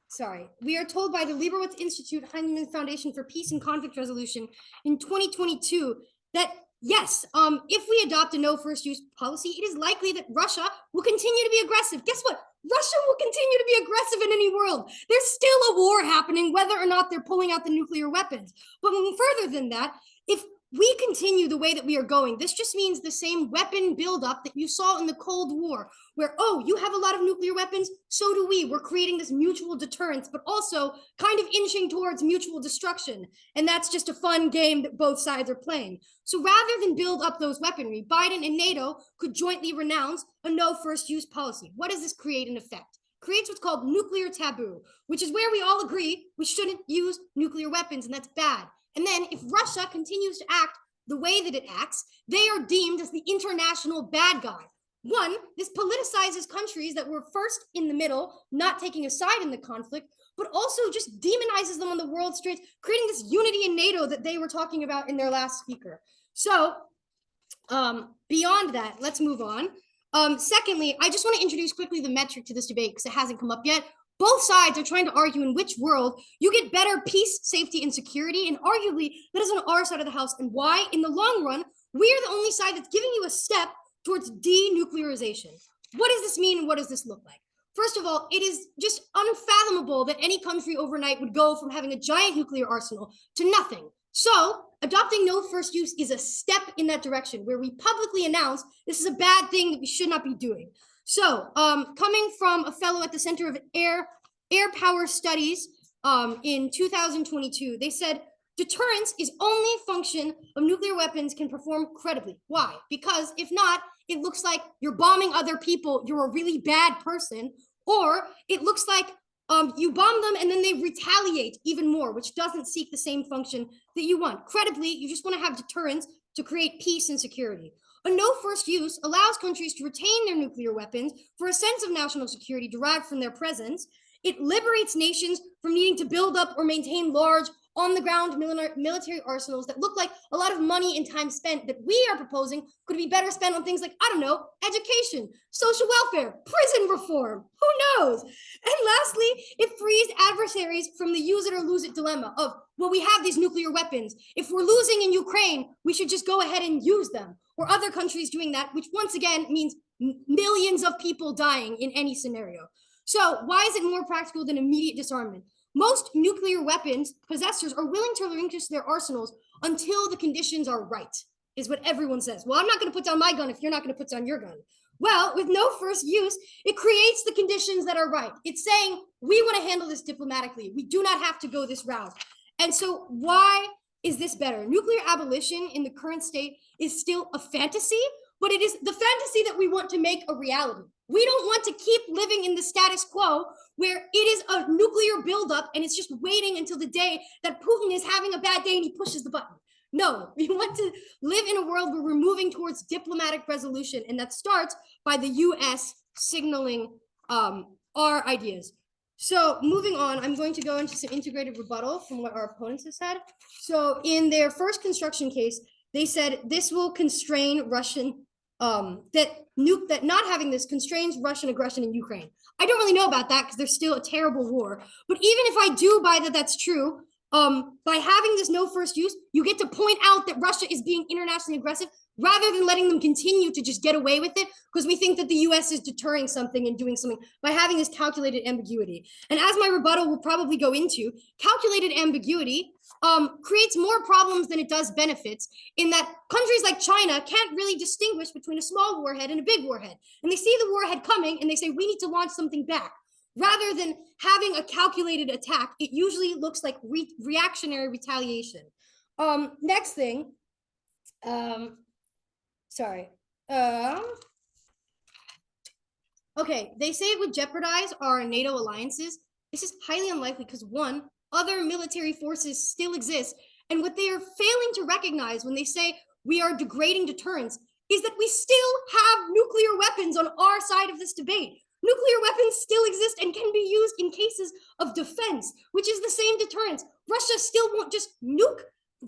Lieberwitz Institute Heinemann Foundation for Peace and Conflict Resolution in 2022 that yes, if we adopt a no first use policy, it is likely that Russia will continue to be aggressive. Guess what? Russia will continue to be aggressive in any world. There's still a war happening, whether or not they're pulling out the nuclear weapons. But further than that, if we continue the way that we are going, this just means the same weapon buildup that you saw in the Cold War, where, oh, you have a lot of nuclear weapons, so do we. We're creating this mutual deterrence, but also kind of inching towards mutual destruction. And that's just a fun game that both sides are playing. So rather than build up those weaponry, Biden and NATO could jointly renounce a no first use policy. What does this create in effect? Creates what's called nuclear taboo, which is where we all agree we shouldn't use nuclear weapons, and that's bad. And then if Russia continues to act the way that it acts, they are deemed as the international bad guy. One, this politicizes countries that were first in the middle, not taking a side in the conflict, but also just demonizes them on the world stage, creating this unity in NATO that they were talking about in their last speaker. So beyond that, let's move on. Secondly, I just want to introduce quickly the metric to this debate because it hasn't come up yet. Both sides are trying to argue in which world you get better peace, safety, and security, and arguably that is on our side of the house, and why, in the long run, we are the only side that's giving you a step towards denuclearization. What does this mean, and what does this look like? First of all, it is just unfathomable that any country overnight would go from having a giant nuclear arsenal to nothing. So, adopting no first use is a step in that direction, where we publicly announce this is a bad thing that we should not be doing. So, coming from a fellow at the Center of Air Power Studies in 2022, they said deterrence is only a function of nuclear weapons can perform credibly. Why? Because if not, it looks like you're bombing other people, you're a really bad person, or it looks like you bomb them and then they retaliate even more, which doesn't seek the same function that you want. Credibly, you just want to have deterrence to create peace and security. A no first use allows countries to retain their nuclear weapons for a sense of national security derived from their presence. It liberates nations from needing to build up or maintain large on-the-ground military arsenals that look like a lot of money and time spent that we are proposing could be better spent on things like, I don't know, education, social welfare, prison reform, who knows? And lastly, it frees adversaries from the use it or lose it dilemma of, well, we have these nuclear weapons. If we're losing in Ukraine, we should just go ahead and use them. Or other countries doing that, which once again means millions of people dying in any scenario. So why is it more practical than immediate disarmament? Most nuclear weapons possessors are willing to relinquish their arsenals until the conditions are right, is what everyone says. Well, I'm not going to put down my gun if you're not going to put down your gun. Well, with no first use, it creates the conditions that are right. It's saying we want to handle this diplomatically. We do not have to go this route. And so why is this better? Nuclear abolition in the current state is still a fantasy, but it is the fantasy that we want to make a reality. We don't want to keep living in the status quo where it is a nuclear buildup and it's just waiting until the day that Putin is having a bad day and he pushes the button. No, we want to live in a world where we're moving towards diplomatic resolution, and that starts by the US signaling our ideas. So moving on, I'm going to go into some integrated rebuttal from what our opponents have said. So in their first construction case, they said this will constrain Russian, that not having this constrains Russian aggression in Ukraine. I don't really know about that because there's still a terrible war. But even if I do buy that that's true, by having this no first use, you get to point out that Russia is being internationally aggressive rather than letting them continue to just get away with it because we think that the US is deterring something and doing something by having this calculated ambiguity. And as my rebuttal will probably go into, calculated ambiguity creates more problems than it does benefits in that countries like China can't really distinguish between a small warhead and a big warhead. And they see the warhead coming and they say, we need to launch something back. Rather than having a calculated attack, it usually looks like reactionary retaliation. Next thing, okay, they say it would jeopardize our NATO alliances. This is highly unlikely because one, other military forces still exist. And what they are failing to recognize when they say we are degrading deterrence is that we still have nuclear weapons on our side of this debate. Nuclear weapons still exist and can be used in cases of defense, which is the same deterrence. Russia still won't just nuke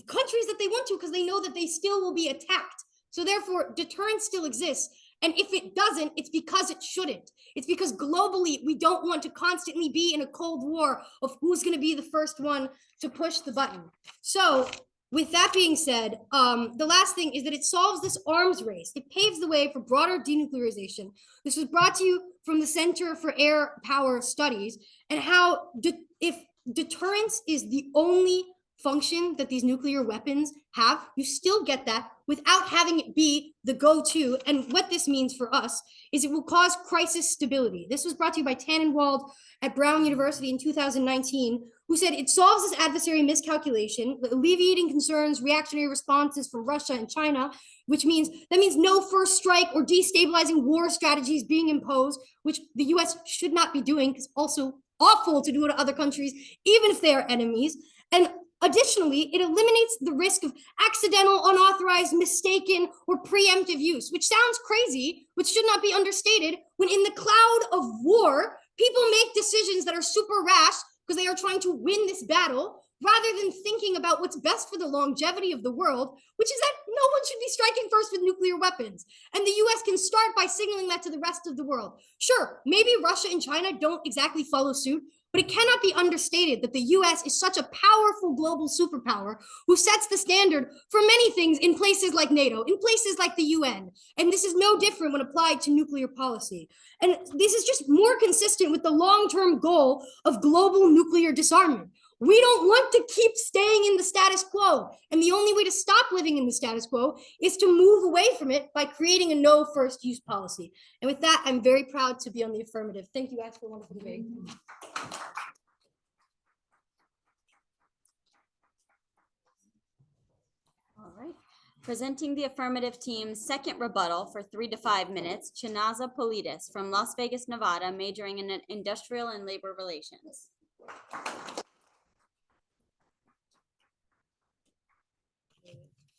countries that they want to because they know that they still will be attacked. So therefore, deterrence still exists. And if it doesn't, it's because it shouldn't. It's because globally, we don't want to constantly be in a Cold War of who's going to be the first one to push the button. So with that being said, the last thing is that it solves this arms race. It paves the way for broader denuclearization. This was brought to you from the Center for Air Power Studies, and how if deterrence is the only function that these nuclear weapons have, you still get that without having it be the go-to. And what this means for us is it will cause crisis stability. This was brought to you by Tannenwald at Brown University in 2019, who said it solves this adversary miscalculation, alleviating concerns, reactionary responses from Russia and China, which means no first strike or destabilizing war strategies being imposed, which the US should not be doing because also awful to do to other countries, even if they are enemies. And additionally, it eliminates the risk of accidental, unauthorized, mistaken, or preemptive use, which sounds crazy, which should not be understated when in the cloud of war, people make decisions that are super rash because they are trying to win this battle rather than thinking about what's best for the longevity of the world, which is that no one should be striking first with nuclear weapons. And the US can start by signaling that to the rest of the world. Sure, maybe Russia and China don't exactly follow suit, but it cannot be understated that the US is such a powerful global superpower who sets the standard for many things in places like NATO, in places like the UN. And this is no different when applied to nuclear policy. And this is just more consistent with the long-term goal of global nuclear disarmament. We don't want to keep staying in the status quo. And the only way to stop living in the status quo is to move away from it by creating a no first use policy. And with that, I'm very proud to be on the affirmative. Thank you guys for a wonderful debate. All right. Presenting the affirmative team's second rebuttal for 3 to 5 minutes, Chinaza Politis from Las Vegas, Nevada, majoring in industrial and labor relations.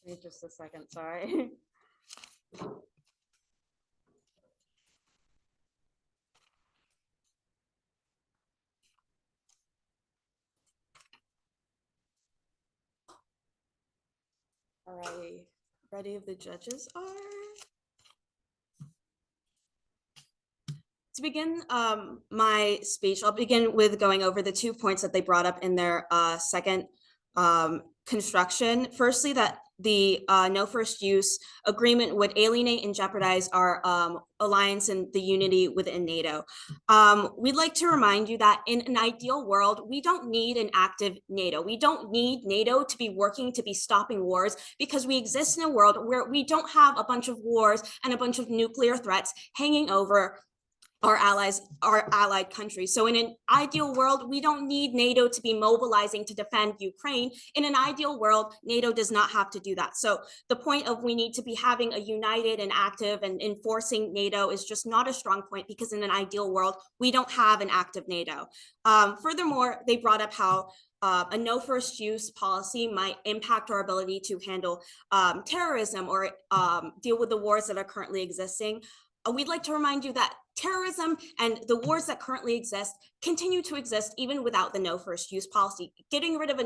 Wait just a second, sorry. All right, ready if the judges are? To begin my speech, I'll begin with going over the 2 points that they brought up in their second construction. Firstly, that the no first use agreement would alienate and jeopardize our alliance and the unity within NATO. We'd like to remind you that in an ideal world, we don't need an active NATO. We don't need NATO to be working to be stopping wars because we exist in a world where we don't have a bunch of wars and a bunch of nuclear threats hanging over our allies, our allied countries. So in an ideal world, we don't need NATO to be mobilizing to defend Ukraine. In an ideal world, NATO does not have to do that. So the point of we need to be having a united and active and enforcing NATO is just not a strong point because in an ideal world, we don't have an active NATO. Furthermore, they brought up how a no first use policy might impact our ability to handle terrorism or deal with the wars that are currently existing. We'd like to remind you that terrorism and the wars that currently exist continue to exist even without the no first use policy. Getting rid of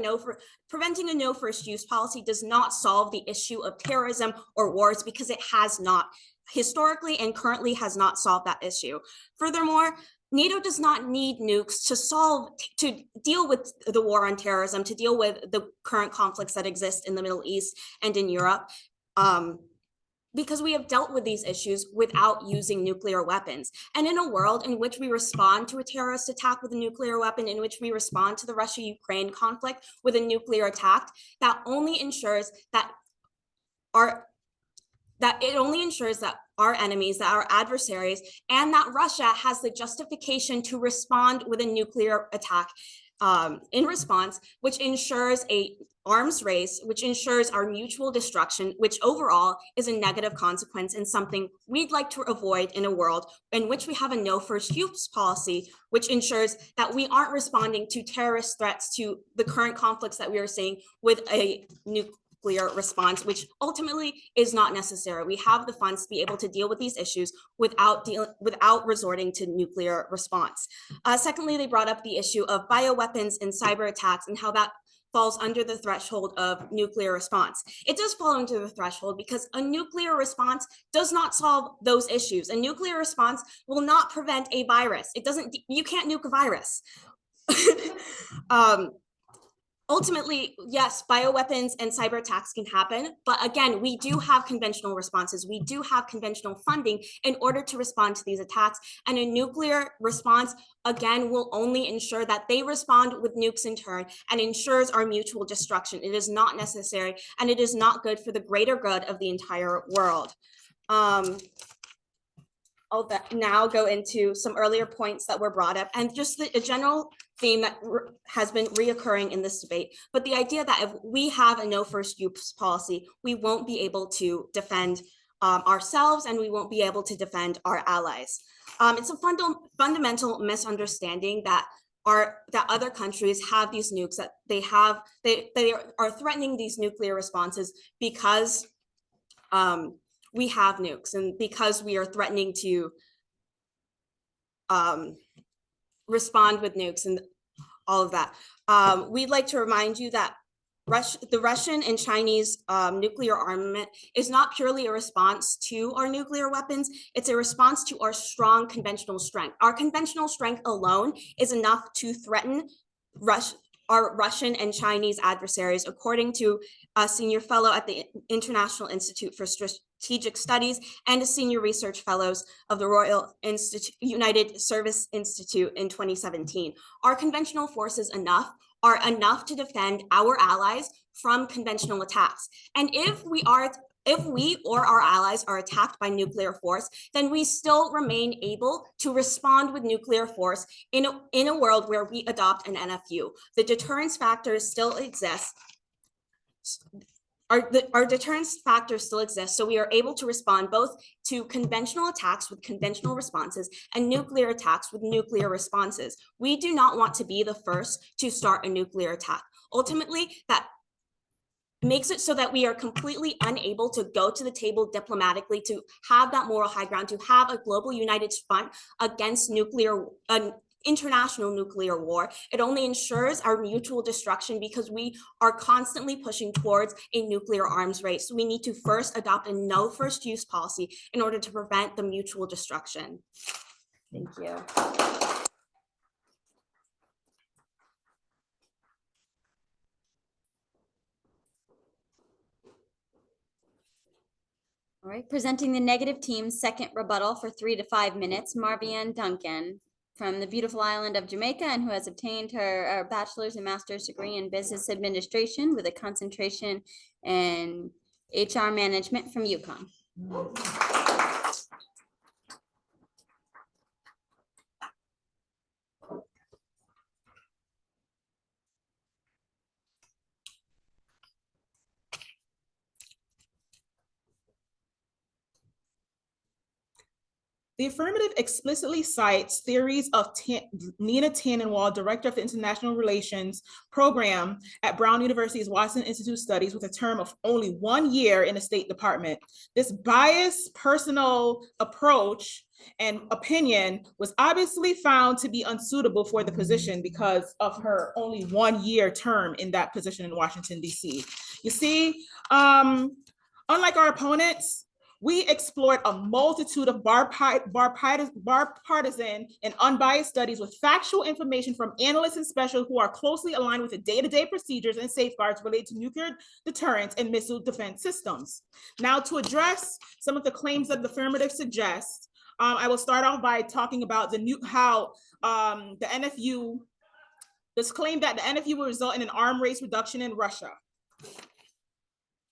preventing a no first use policy does not solve the issue of terrorism or wars, because it has not historically and currently has not solved that issue. Furthermore, NATO does not need nukes to deal with the war on terrorism, to deal with the current conflicts that exist in the Middle East and in Europe, because we have dealt with these issues without using nuclear weapons. And in a world in which we respond to a terrorist attack with a nuclear weapon, in which we respond to the Russia-Ukraine conflict with a nuclear attack, that only ensures that our enemies, that our adversaries, and that Russia has the justification to respond with a nuclear attack in response, which ensures a arms race, which ensures our mutual destruction, which overall is a negative consequence and something we'd like to avoid in a world in which we have a no first use policy, which ensures that we aren't responding to terrorist threats, to the current conflicts that we are seeing, with a nuclear response, which ultimately is not necessary. We have the funds to be able to deal with these issues without resorting to nuclear response. Secondly, they brought up the issue of bioweapons and cyber attacks and how that falls under the threshold of nuclear response. It does fall into the threshold because a nuclear response does not solve those issues. A nuclear response will not prevent a virus. You can't nuke a virus. Ultimately, yes, bioweapons and cyber attacks can happen, but again, we do have conventional responses. We do have conventional funding in order to respond to these attacks, and a nuclear response, again, will only ensure that they respond with nukes in turn and ensures our mutual destruction. It is not necessary, and it is not good for the greater good of the entire world. I'll now go into some earlier points that were brought up, and just a general theme that has been reoccurring in this debate. But the idea that if we have a no first use policy, we won't be able to defend ourselves, and we won't be able to defend our allies. It's a fundamental misunderstanding that other countries have these nukes, that they are threatening these nuclear responses because we have nukes, and because we are threatening to respond with nukes and all of that. We'd like to remind you that the Russian and Chinese nuclear armament is not purely a response to our nuclear weapons. It's a response to our strong conventional strength. Our conventional strength alone is enough to threaten our Russian and Chinese adversaries, according to a senior fellow at the International Institute for Strategic Studies and a senior research fellows of the Royal United Service Institute in 2017. Our conventional forces are enough to defend our allies from conventional attacks. And if we or our allies are attacked by nuclear force, then we still remain able to respond with nuclear force in a world where we adopt an NFU. The deterrence factors still exist. Our deterrence factors still exist, so we are able to respond both to conventional attacks with conventional responses and nuclear attacks with nuclear responses. We do not want to be the first to start a nuclear attack. Ultimately, that makes it so that we are completely unable to go to the table diplomatically, to have that moral high ground, to have a global united front against international nuclear war. It only ensures our mutual destruction because we are constantly pushing towards a nuclear arms race. So we need to first adopt a no first use policy in order to prevent the mutual destruction. Thank you. All right, presenting the negative team's second rebuttal for 3 to 5 minutes, Marvianne Duncan from the beautiful island of Jamaica, and who has obtained her bachelor's and master's degree in business administration with a concentration in HR management from UConn. The affirmative explicitly cites theories of Nina Tannenwald, director of the International Relations Program at Brown University's Washington Institute Studies, with a term of only 1 year in the State Department. This biased personal approach and opinion was obviously found to be unsuitable for the position because of her only 1 year term in that position in Washington, D.C. You see, unlike our opponents, we explored a multitude of bipartisan and unbiased studies with factual information from analysts and specialists who are closely aligned with the day-to-day procedures and safeguards related to nuclear deterrence and missile defense systems. Now, to address some of the claims that the affirmative suggests, I will start off by talking about the NFU, this claim that the NFU will result in an arms race reduction in Russia.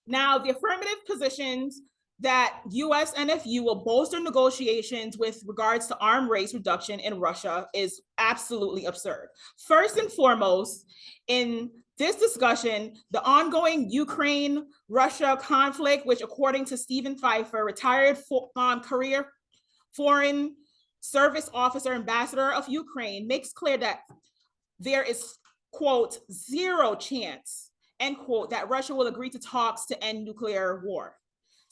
Now, the affirmative positions that US NFU will bolster negotiations with regards to arms race reduction in Russia is absolutely absurd. First and foremost, in this discussion, the ongoing Ukraine-Russia conflict, which according to Stephen Pfeiffer, retired career foreign service officer, ambassador of Ukraine, makes clear that there is, quote, zero chance, end quote, that Russia will agree to talks to end nuclear war.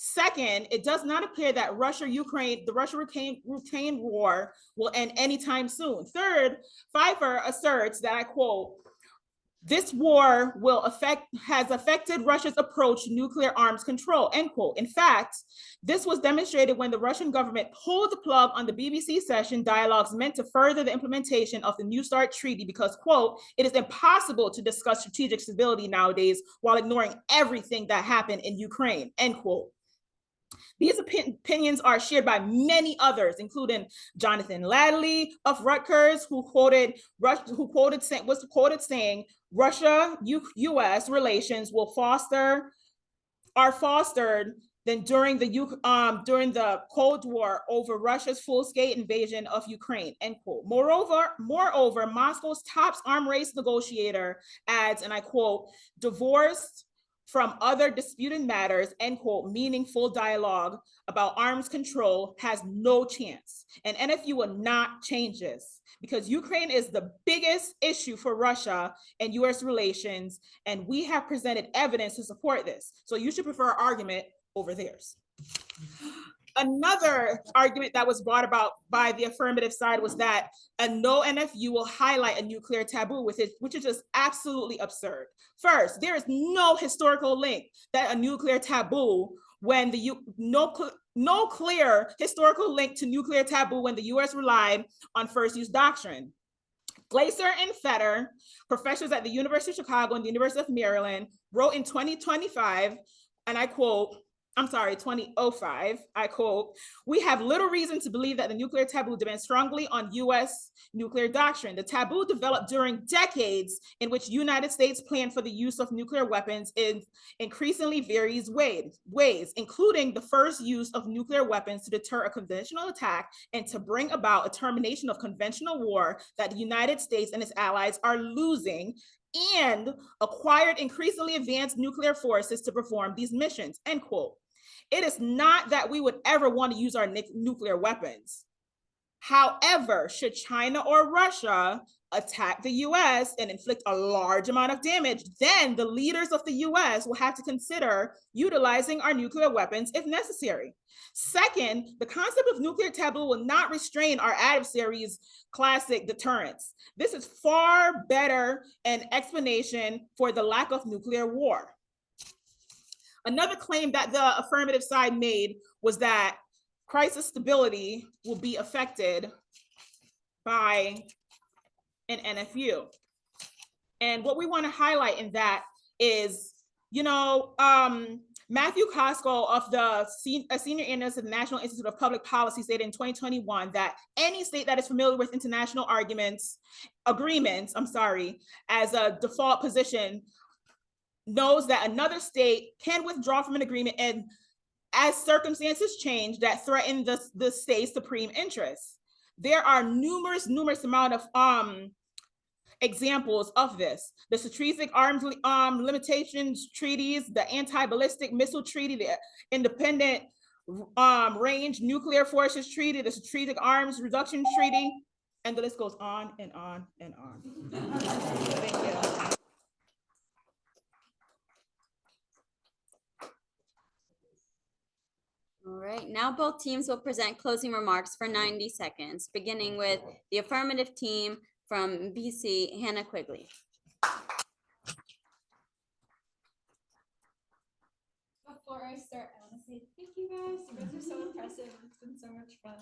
Second, it does not appear that the Russia-Ukraine war will end anytime soon. Third, Pfeiffer asserts that, I quote, this war has affected Russia's approach to nuclear arms control, end quote. In fact, this was demonstrated when the Russian government pulled the plug on the BBC session dialogues meant to further the implementation of the New START treaty because, quote, it is impossible to discuss strategic stability nowadays while ignoring everything that happened in Ukraine, end quote. These opinions are shared by many others, including Jonathan Ladley of Rutgers, was quoted saying, Russia-US relations are fostered than during the Cold War over Russia's full-scale invasion of Ukraine, end quote. Moreover, Moscow's top arms race negotiator adds, and I quote, divorced from other disputed matters, end quote, meaningful dialogue about arms control has no chance. And NFU will not change this because Ukraine is the biggest issue for Russia and US relations, and we have presented evidence to support this. So you should prefer our argument over theirs. Another argument that was brought about by the affirmative side was that a no NFU will highlight a nuclear taboo with it, which is just absolutely absurd. First, there is no historical link that a nuclear taboo when no clear historical link to nuclear taboo when the US relied on first use doctrine. Glaser and Fetter, professors at the University of Chicago and the University of Maryland, wrote in 2005, and I quote, 2005, I quote, we have little reason to believe that the nuclear taboo depends strongly on US nuclear doctrine. The taboo developed during decades in which United States planned for the use of nuclear weapons in increasingly various ways, including the first use of nuclear weapons to deter a conventional attack and to bring about a termination of conventional war that the United States and its allies are losing, and acquired increasingly advanced nuclear forces to perform these missions, end quote. It is not that we would ever want to use our nuclear weapons. However, should China or Russia attack the US and inflict a large amount of damage, then the leaders of the US will have to consider utilizing our nuclear weapons if necessary. Second, the concept of nuclear taboo will not restrain our adversaries' classic deterrence. This is far better an explanation for the lack of nuclear war. Another claim that the affirmative side made was that crisis stability will be affected by an NFU. And what we want to highlight in that is, Matthew Costco of a senior analyst at the National Institute of Public Policy stated in 2021 that any state that is familiar with international agreements, as a default position knows that another state can withdraw from an agreement and as circumstances change that threaten the state's supreme interests. There are numerous amount of examples of this. The Strategic Arms Limitations Treaties, the Anti-Ballistic Missile Treaty, the Independent range nuclear forces treaty, the strategic arms reduction treaty, and the list goes on and on and on. Thank you. All right, now both teams will present closing remarks for 90 seconds, beginning with the affirmative team from BC, Hannah Quigley. Before I start, I want to say thank you guys. You guys are so impressive. It's been so much fun.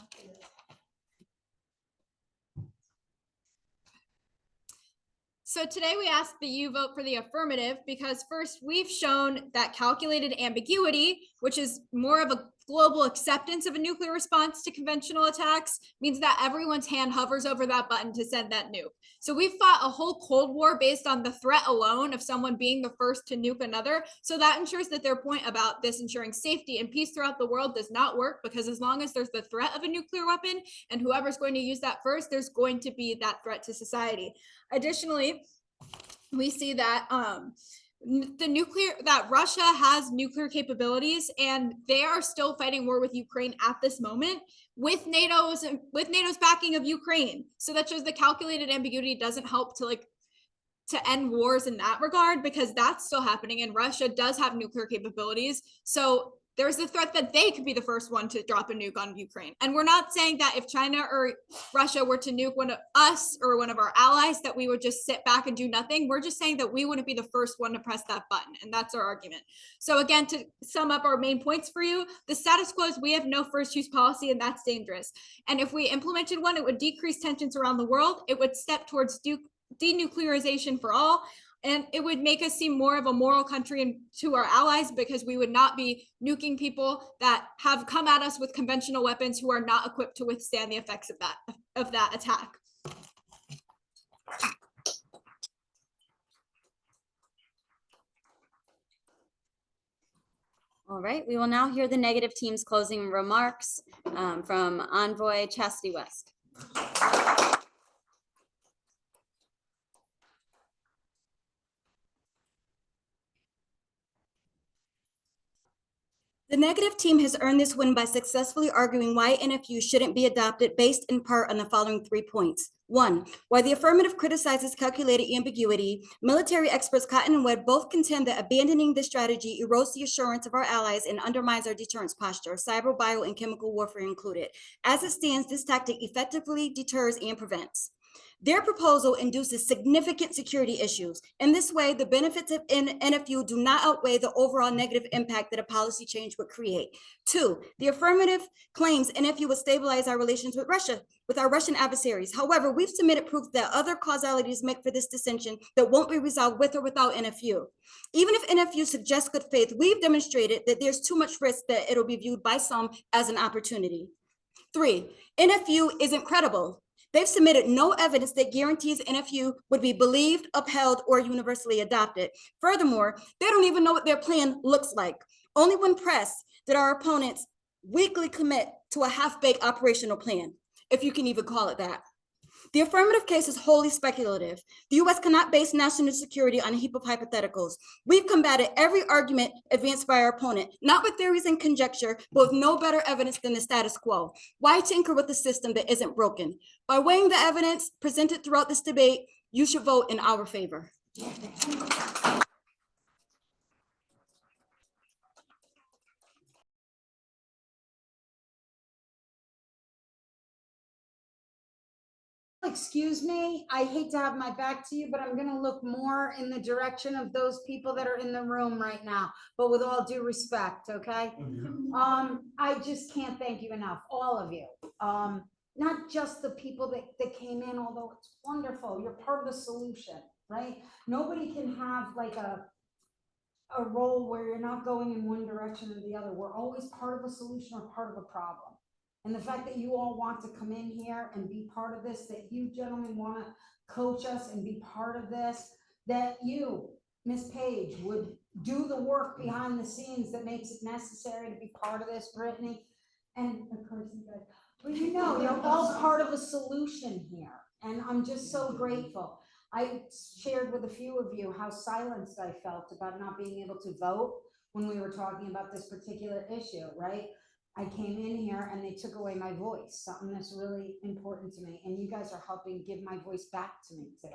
So today we ask that you vote for the affirmative because first we've shown that calculated ambiguity, which is more of a global acceptance of a nuclear response to conventional attacks, means that everyone's hand hovers over that button to send that nuke. So we've fought a whole Cold War based on the threat alone of someone being the first to nuke another. So that ensures that their point about this ensuring safety and peace throughout the world does not work, because as long as there's the threat of a nuclear weapon and whoever's going to use that first, there's going to be that threat to society. Additionally, we see that that Russia has nuclear capabilities and they are still fighting war with Ukraine at this moment with NATO's backing of Ukraine. So that shows the calculated ambiguity doesn't help to end wars in that regard, because that's still happening and Russia does have nuclear capabilities. So there's the threat that they could be the first one to drop a nuke on Ukraine. And we're not saying that if China or Russia were to nuke one of us or one of our allies, that we would just sit back and do nothing. We're just saying that we wouldn't be the first one to press that button. And that's our argument. So again, to sum up our main points for you, the status quo is we have no first use policy, and that's dangerous. And if we implemented one, it would decrease tensions around the world. It would step towards denuclearization for all. And it would make us seem more of a moral country and to our allies, because we would not be nuking people that have come at us with conventional weapons who are not equipped to withstand the effects of that attack. All right, we will now hear the negative team's closing remarks from Envoy Chastity West. The negative team has earned this win by successfully arguing why NFU shouldn't be adopted based in part on the following 3 points. 1, why the affirmative criticizes calculated ambiguity. Military experts Cotton and Webb both contend that abandoning this strategy erodes the assurance of our allies and undermines our deterrence posture, cyber, bio, and chemical warfare included. As it stands, this tactic effectively deters and prevents. Their proposal induces significant security issues. In this way, the benefits of NFU do not outweigh the overall negative impact that a policy change would create. 2, the affirmative claims NFU would stabilize our relations with Russia, with our Russian adversaries. However, we've submitted proof that other causalities make for this dissension that won't be resolved with or without NFU. Even if NFU suggests good faith, we've demonstrated that there's too much risk that it'll be viewed by some as an opportunity. 3, NFU isn't credible. They've submitted no evidence that guarantees NFU would be believed, upheld, or universally adopted. Furthermore, they don't even know what their plan looks like. Only when pressed did our opponents weakly commit to a half-baked operational plan, if you can even call it that. The affirmative case is wholly speculative. The U.S. cannot base national security on a heap of hypotheticals. We've combated every argument advanced by our opponent, not with theories and conjecture, but with no better evidence than the status quo. Why tinker with a system that isn't broken? By weighing the evidence presented throughout this debate, you should vote in our favor. Excuse me, I hate to have my back to you, but I'm gonna look more in the direction of those people that are in the room right now, but with all due respect, okay? I just can't thank you enough, all of you. Not just the people that came in, although it's wonderful, you're part of the solution, right? Nobody can have like a role where you're not going in one direction or the other. We're always part of a solution or part of a problem. And the fact that you all want to come in here and be part of this, that you gentlemen want to coach us and be part of this, that you, Ms. Page, would do the work behind the scenes that makes it necessary to be part of this, Brittany, and of course you guys. But you know, you're all part of a solution here. And I'm just so grateful. I shared with a few of you how silenced I felt about not being able to vote when we were talking about this particular issue, right? I came in here and they took away my voice, something that's really important to me. And you guys are helping give my voice back to me today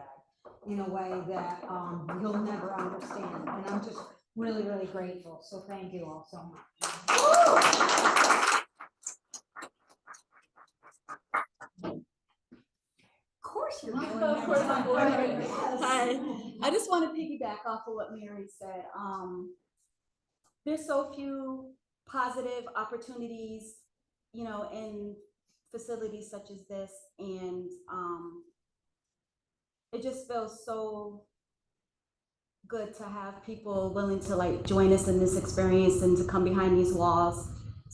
in a way that you'll never understand. And I'm just really, really grateful. So thank you all so much. Of course you're doing Of course I'm that. bored. Yes. Hi. I just want to piggyback off of what Mary said. There's so few positive opportunities, you know, in facilities such as this, and it just feels so good to have people willing to like join us in this experience and to come behind these walls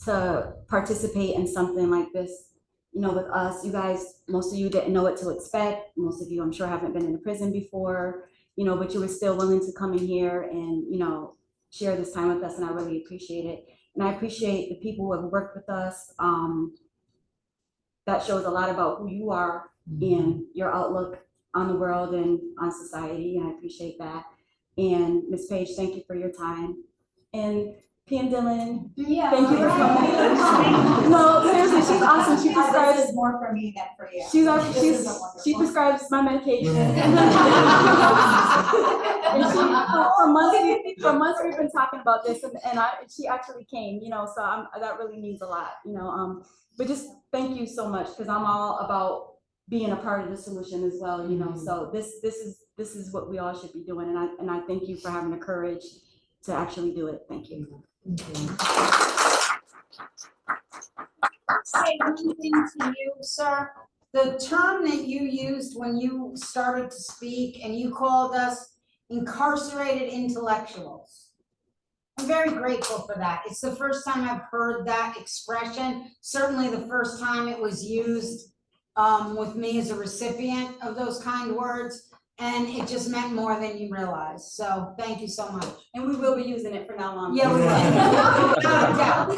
to participate in something like this. You know, with us, you guys, most of you didn't know what to expect. Most of you, I'm sure, haven't been in a prison before, you know, but you were still willing to come in here and, you know, share this time with us, and I really appreciate it. And I appreciate the people who have worked with us. That shows a lot about who you are and your outlook on the world and on society, and I appreciate that. And Ms. Page, thank you for your time. And PM Dillon, Yeah, thank you for coming. No, seriously, she's awesome. She prescribes This is more for me than for you. She prescribes my medication. And for months we've been talking about this, and she actually came, you know, so that really means a lot, you know. But just thank you so much, because I'm all about being a part of the solution as well, you know. So this is what we all should be doing, and I thank you for having the courage to actually do it. Thank you. Say one thing to you, sir. The term that you used when you started to speak and you called us incarcerated intellectuals. I'm very grateful for that. It's the first time I've heard that expression. Certainly the first time it was used with me as a recipient of those kind words. And it just meant more than you realize. So thank you so much. And we will be using it from now on. Yeah, we will. Without a doubt.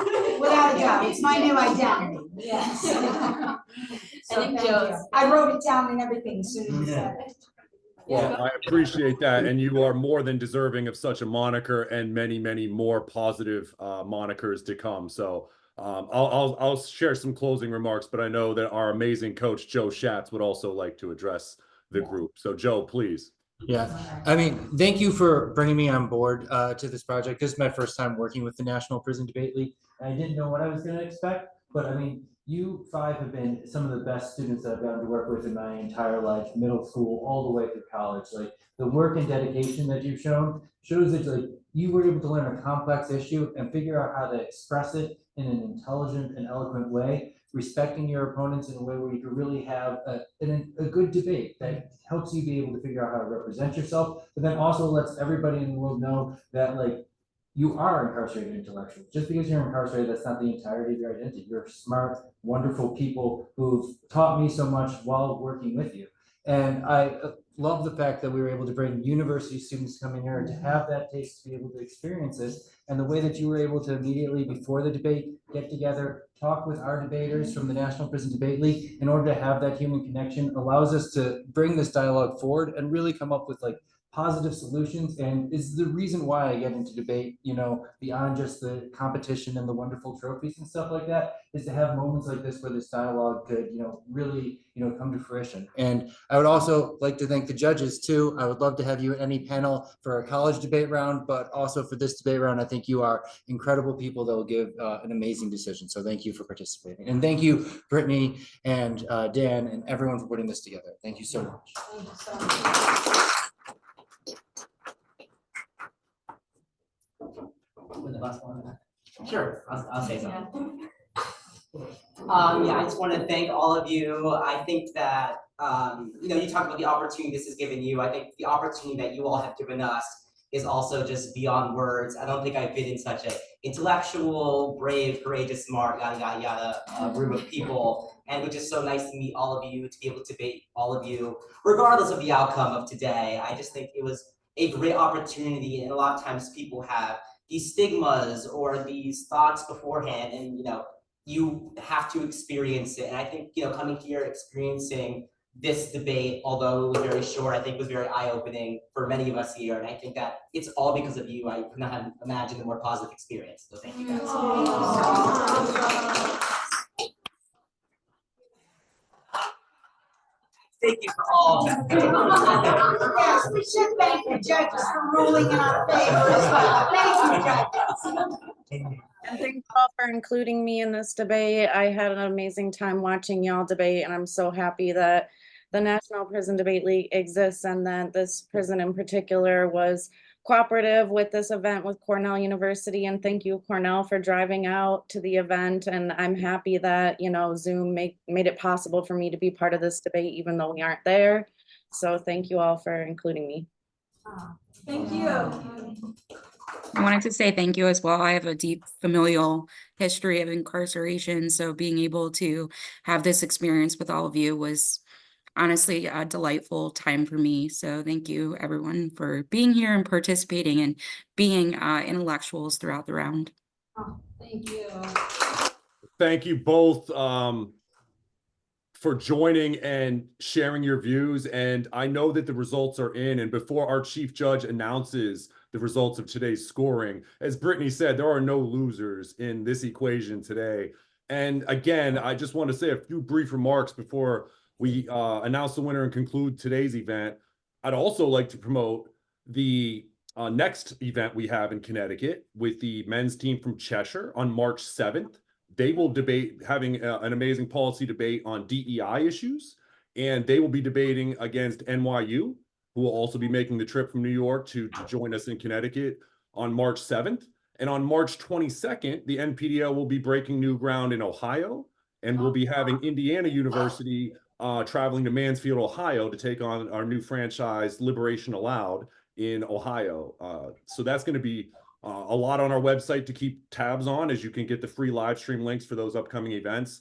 Without a doubt. It's my new identity. Yes. So I think thank you. Joe's- I wrote it down and everything as soon as you said it. Well, I appreciate that, and you are more than deserving of such a moniker and many, many more positive monikers to come. So I'll share some closing remarks, but I know that our amazing coach Joe Schatz would also like to address the group. So Joe, please. Yeah, I mean, thank you for bringing me on board to this project. This is my first time working with the National Prison Debate League. I didn't know what I was going to expect, but I mean, you five have been some of the best students that I've gotten to work with in my entire life, middle school, all the way through college. Like the work and dedication that you've shown shows that like you were able to learn a complex issue and figure out how to express it in an intelligent and eloquent way, respecting your opponents in a way where you can really have a good debate that helps you be able to figure out how to represent yourself, but then also lets everybody in the world know that like you are incarcerated intellectuals. Just because you're incarcerated, that's not the entirety of your identity. You're smart, wonderful people who've taught me so much while working with you. And I love the fact that we were able to bring university students to come in here to have that taste, to be able to experience this. And the way that you were able to immediately before the debate, get together, talk with our debaters from the National Prison Debate League in order to have that human connection allows us to bring this dialogue forward and really come up with like positive solutions, and is the reason why I get into debate, you know, beyond just the competition and the wonderful trophies and stuff like that, is to have moments like this where this dialogue could, you know, really, you know, come to fruition. And I would also like to thank the judges too. I would love to have you at any panel for a college debate round, but also for this debate round, I think you are incredible people that will give an amazing decision. So thank you for participating. And thank you, Brittany and Dan and everyone for putting this together. Thank you so much. Thank you so much. The last one. Sure, I'll say something. Yeah, I just want to thank all of you. I think that you know, you talked about the opportunity this has given you. I think the opportunity that you all have given us is also just beyond words. I don't think I've been in such an intellectual, brave, courageous, smart, yada yada yada group of people. And it was just so nice to meet all of you, to be able to debate all of you, regardless of the outcome of today. I just think it was a great opportunity, and a lot of times people have these stigmas or these thoughts beforehand, and you know, you have to experience it. And I think, you know, coming here, experiencing this debate, although it was very short, I think was very eye-opening for many of us here. And I think that it's all because of you. I could not have imagined a more positive experience. So thank you guys. Thank you for all of that. Yes, we should thank the judges for ruling in our favor as well. Thank you, judges. And thank you all for including me in this debate. I had an amazing time watching y'all debate, and I'm so happy that the National Prison Debate League exists and that this prison in particular was cooperative with this event with Cornell University. And thank you, Cornell, for driving out to the event. And I'm happy that, you know, Zoom made it possible for me to be part of this debate, even though we aren't there. So thank you all for including me. Thank you. I wanted to say thank you as well. I have a deep familial history of incarceration, so being able to have this experience with all of you was honestly a delightful time for me. So thank you everyone for being here and participating and being intellectuals throughout the round. Thank you. Thank you both for joining and sharing your views. And I know that the results are in, and before our chief judge announces the results of today's scoring, as Brittany said, there are no losers in this equation today. And again, I just want to say a few brief remarks before we announce the winner and conclude today's event. I'd also like to promote the next event we have in Connecticut with the men's team from Cheshire on March 7th. They will debate, having an amazing policy debate on DEI issues, and they will be debating against NYU, who will also be making the trip from New York to join us in Connecticut on March 7th. And on March 22nd, the NPDL will be breaking new ground in Ohio, and we'll be having Indiana University traveling to Mansfield, Ohio to take on our new franchise, Liberation Allowed, in Ohio. So that's going to be a lot on our website to keep tabs on, as you can get the free live stream links for those upcoming events.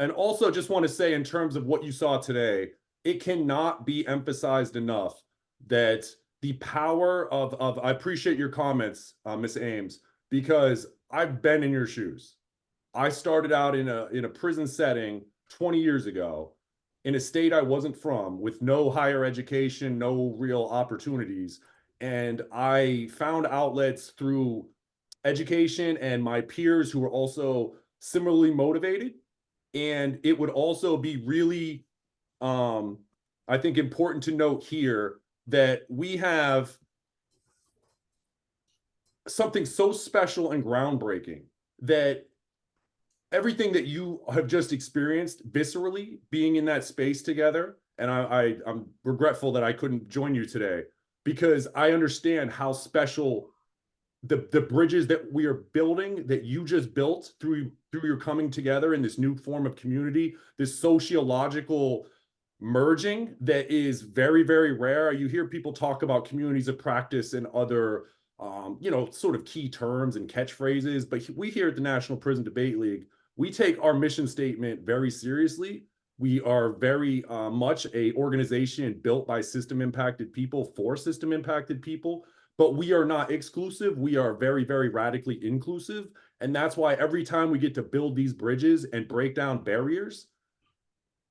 And also just want to say, in terms of what you saw today, it cannot be emphasized enough that the power of I appreciate your comments, Ms. Ames, because I've been in your shoes. I started out in a prison setting 20 years ago in a state I wasn't from, with no higher education, no real opportunities. And I found outlets through education and my peers who were also similarly motivated. And it would also be really, I think, important to note here that we have something so special and groundbreaking, that everything that you have just experienced viscerally, being in that space together, and I'm regretful that I couldn't join you today, because I understand how special the bridges that we are building, that you just built through your coming together in this new form of community, this sociological merging that is very, very rare. You hear people talk about communities of practice and other, sort of key terms and catchphrases, but we here at the National Prison Debate League, we take our mission statement very seriously. We are very much an organization built by system impacted people for system impacted people, but we are not exclusive. We are very, very radically inclusive. And that's why every time we get to build these bridges and break down barriers,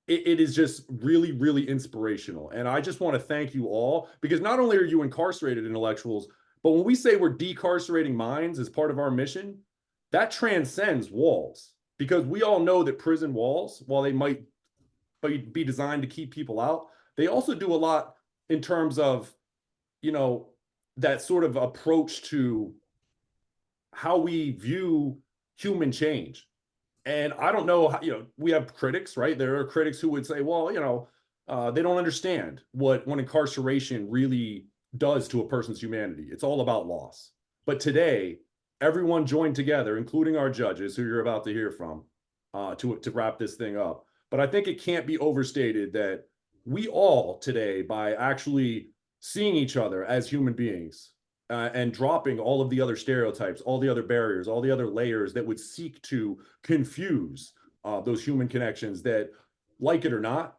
it is just really, really inspirational. And I just want to thank you all, because not only are you incarcerated intellectuals, but when we say we're decarcerating minds as part of our mission, that transcends walls, because we all know that prison walls, while they might be designed to keep people out, they also do a lot in terms of, that sort of approach to how we view human change. And I don't know how, we have critics, right? There are critics who would say, well, they don't understand what incarceration really does to a person's humanity. It's all about loss. But today, everyone joined together, including our judges, who you're about to hear from, to wrap this thing up. But I think it can't be overstated that we all today, by actually seeing each other as human beings and dropping all of the other stereotypes, all the other barriers, all the other layers that would seek to confuse those human connections, that, like it or not,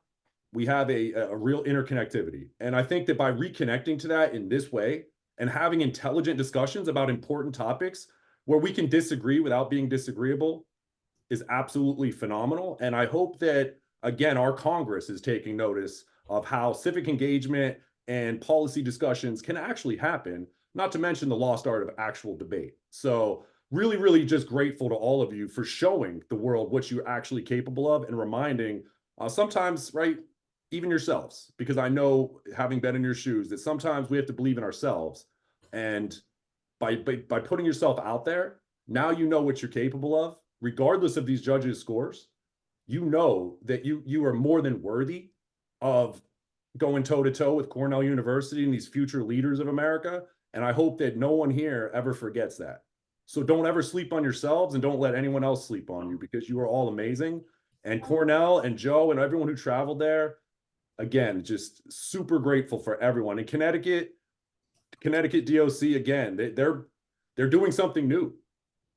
we have a real interconnectivity. And I think that by reconnecting to that in this way and having intelligent discussions about important topics where we can disagree without being disagreeable is absolutely phenomenal. And I hope that again, our Congress is taking notice of how civic engagement and policy discussions can actually happen, not to mention the lost art of actual debate. So really, really just grateful to all of you for showing the world what you're actually capable of and reminding sometimes, right, even yourselves, because I know, having been in your shoes, that sometimes we have to believe in ourselves. And by putting yourself out there, now you know what you're capable of, regardless of these judges' scores. You know that you are more than worthy of going toe to toe with Cornell University and these future leaders of America. And I hope that no one here ever forgets that. So don't ever sleep on yourselves, and don't let anyone else sleep on you, because you are all amazing. And Cornell and Joe and everyone who traveled there, again, just super grateful for everyone. In Connecticut DOC, again, they're doing something new.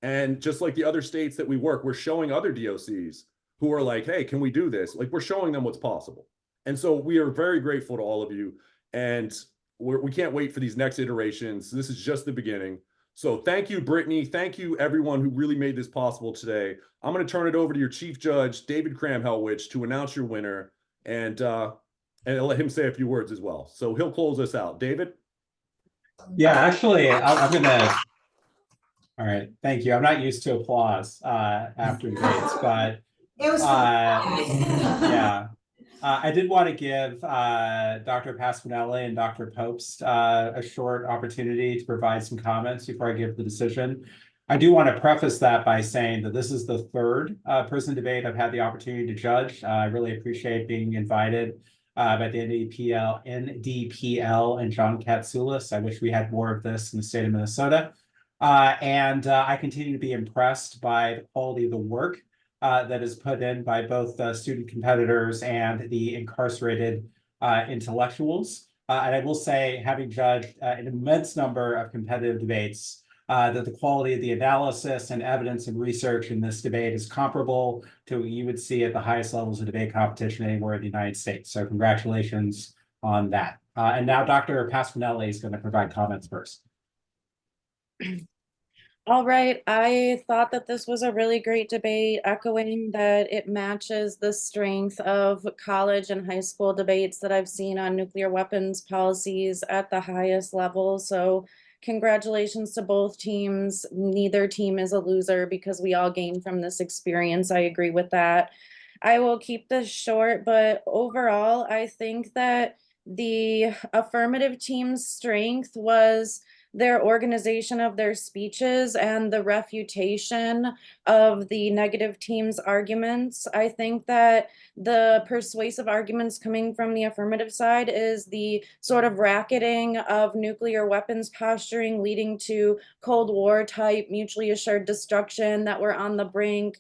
And just like the other states that we work, we're showing other DOCs who are like, hey, can we do this? Like, we're showing them what's possible. And so we are very grateful to all of you. And we can't wait for these next iterations. This is just the beginning. So thank you, Brittany. Thank you, everyone who really made this possible today. I'm going to turn it over to your Chief Judge, David Kramhelwich, to announce your winner, and let him say a few words as well. So he'll close us out. David? Yeah, actually, I'm going to... All right, thank you. I'm not used to applause after debates, but It was yeah. I did want to give Dr. Pasquinelli and Dr. Popst a short opportunity to provide some comments before I give the decision. I do want to preface that by saying that this is the third prison debate I've had the opportunity to judge. I really appreciate being invited by the NDPL and John Katsoulis. I wish we had more of this in the state of Minnesota. And I continue to be impressed by the quality of the work that is put in by both student competitors and the incarcerated intellectuals. And I will say, having judged an immense number of competitive debates, that the quality of the analysis and evidence and research in this debate is comparable to what you would see at the highest levels of debate competition anywhere in the United States. So congratulations on that. And now Dr. Pasquinelli is going to provide comments first. All right, I thought that this was a really great debate, echoing that it matches the strength of college and high school debates that I've seen on nuclear weapons policies at the highest level. So congratulations to both teams. Neither team is a loser because we all gained from this experience. I agree with that. I will keep this short, but overall, I think that the affirmative team's strength was their organization of their speeches and the refutation of the negative team's arguments. I think that the persuasive arguments coming from the affirmative side is the sort of racketing of nuclear weapons posturing leading to Cold War type mutually assured destruction that we're on the brink.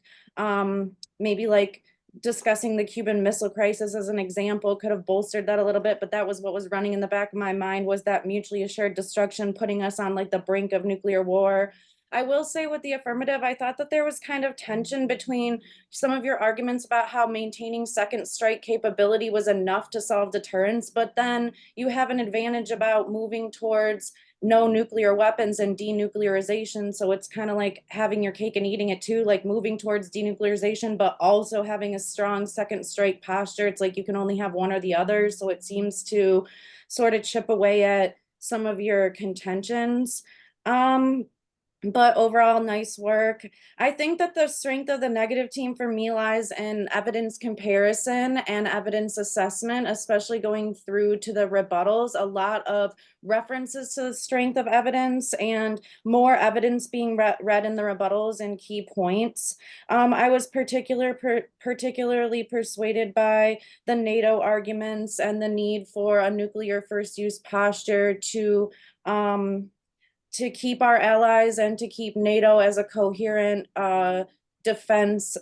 Maybe like discussing the Cuban Missile Crisis as an example could have bolstered that a little bit, but that was what was running in the back of my mind, was that mutually assured destruction putting us on like the brink of nuclear war. I will say with the affirmative, I thought that there was kind of tension between some of your arguments about how maintaining second strike capability was enough to solve deterrence, but then you have an advantage about moving towards no nuclear weapons and denuclearization. So it's kind of like having your cake and eating it too, like moving towards denuclearization, but also having a strong second strike posture. It's like you can only have one or the other. So it seems to sort of chip away at some of your contentions. But overall, nice work. I think that the strength of the negative team for me lies in evidence comparison and evidence assessment, especially going through to the rebuttals. A lot of references to the strength of evidence and more evidence being read in the rebuttals and key points. I was particularly persuaded by the NATO arguments and the need for a nuclear first use posture to keep our allies and to keep NATO as a coherent defense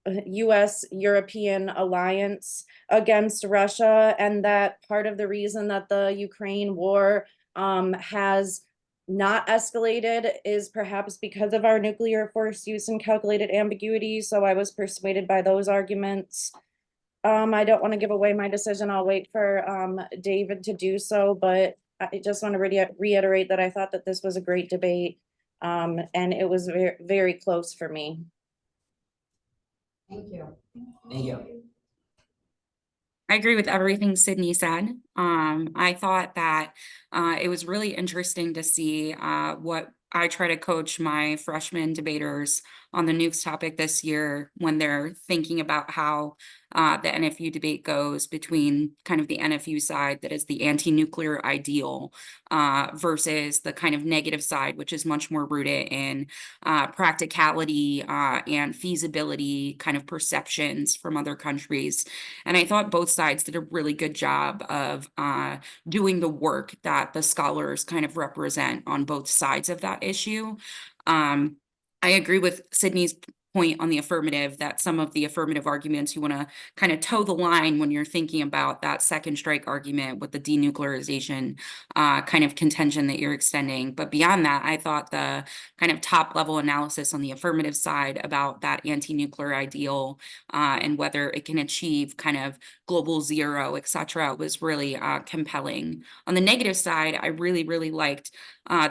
US-European alliance against Russia, and that part of the reason that the Ukraine war has not escalated is perhaps because of our nuclear force use and calculated ambiguity. So I was persuaded by those arguments. I don't want to give away my decision. I'll wait for David to do so, but I just want to reiterate that I thought that this was a great debate, and it was very, very close for me. Thank you. Thank you. I agree with everything Sydney said. I thought that it was really interesting to see what I try to coach my freshman debaters on the nukes topic this year when they're thinking about how the NFU debate goes between kind of the NFU side that is the anti-nuclear ideal versus the kind of negative side, which is much more rooted in practicality and feasibility kind of perceptions from other countries. And I thought both sides did a really good job of doing the work that the scholars kind of represent on both sides of that issue. I agree with Sydney's point on the affirmative that some of the affirmative arguments you want to kind of toe the line when you're thinking about that second strike argument with the denuclearization kind of contention that you're extending. But beyond that, I thought the kind of top level analysis on the affirmative side about that anti-nuclear ideal and whether it can achieve kind of global zero, et cetera, was really compelling. On the negative side, I really, really liked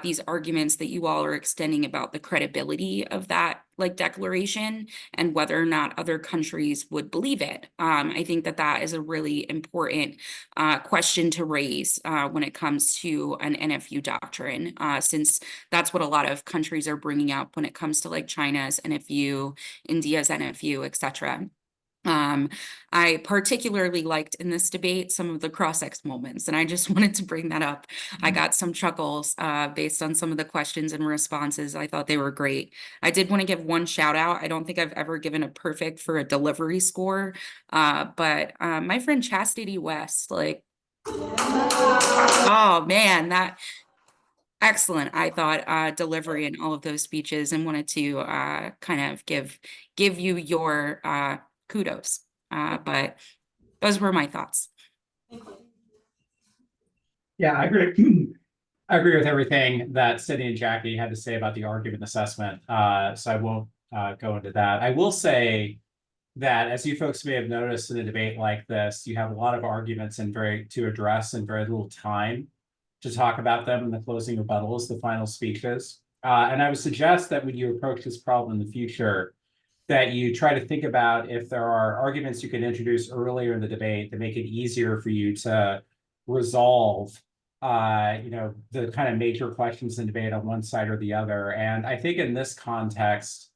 these arguments that you all are extending about the credibility of that like declaration and whether or not other countries would believe it. I think that that is a really important question to raise when it comes to an NFU doctrine, since that's what a lot of countries are bringing up when it comes to like China's NFU, India's NFU, et cetera. I particularly liked in this debate some of the cross-ex moments, and I just wanted to bring that up. I got some chuckles based on some of the questions and responses. I thought they were great. I did want to give one shout out. I don't think I've ever given a perfect for a delivery score, but my friend Chastity West, like, oh man, that excellent. I thought delivery in all of those speeches, and wanted to kind of give you your kudos. But those were my thoughts. Yeah, I agree. I agree with everything that Sydney and Jackie had to say about the argument assessment. So I won't go into that. I will say that, as you folks may have noticed in a debate like this, you have a lot of arguments and to address and very little time to talk about them in the closing rebuttals, the final speeches. And I would suggest that when you approach this problem in the future, that you try to think about if there are arguments you can introduce earlier in the debate that make it easier for you to resolve the kind of major questions in debate on one side or the other. And I think in this context,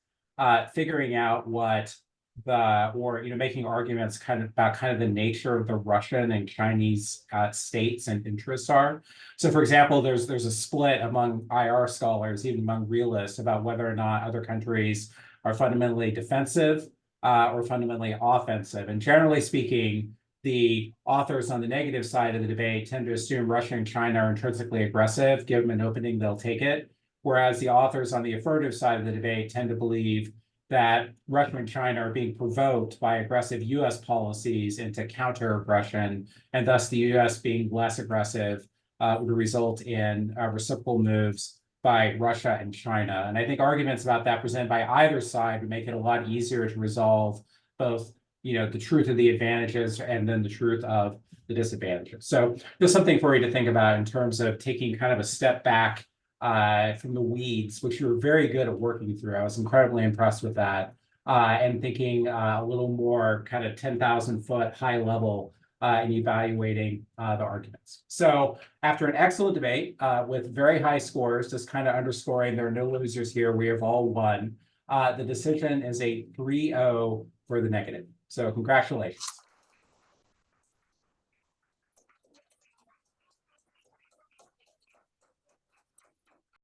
figuring out what making arguments about the nature of the Russian and Chinese states and interests are. So for example, there's a split among IR scholars, even among realists, about whether or not other countries are fundamentally defensive or fundamentally offensive. And generally speaking, the authors on the negative side of the debate tend to assume Russia and China are intrinsically aggressive. Give them an opening, they'll take it. Whereas the authors on the affirmative side of the debate tend to believe that Russia and China are being provoked by aggressive US policies into counter-aggression, and thus the US being less aggressive would result in reciprocal moves by Russia and China. And I think arguments about that presented by either side would make it a lot easier to resolve both, the truth of the advantages and then the truth of the disadvantages. So there's something for you to think about in terms of taking kind of a step back from the weeds, which you were very good at working through. I was incredibly impressed with that. And thinking a little more kind of 10,000 foot high level in evaluating the arguments. So after an excellent debate with very high scores, just kind of underscoring there are no losers here, we have all won. The decision is a 3-0 for the negative. So congratulations.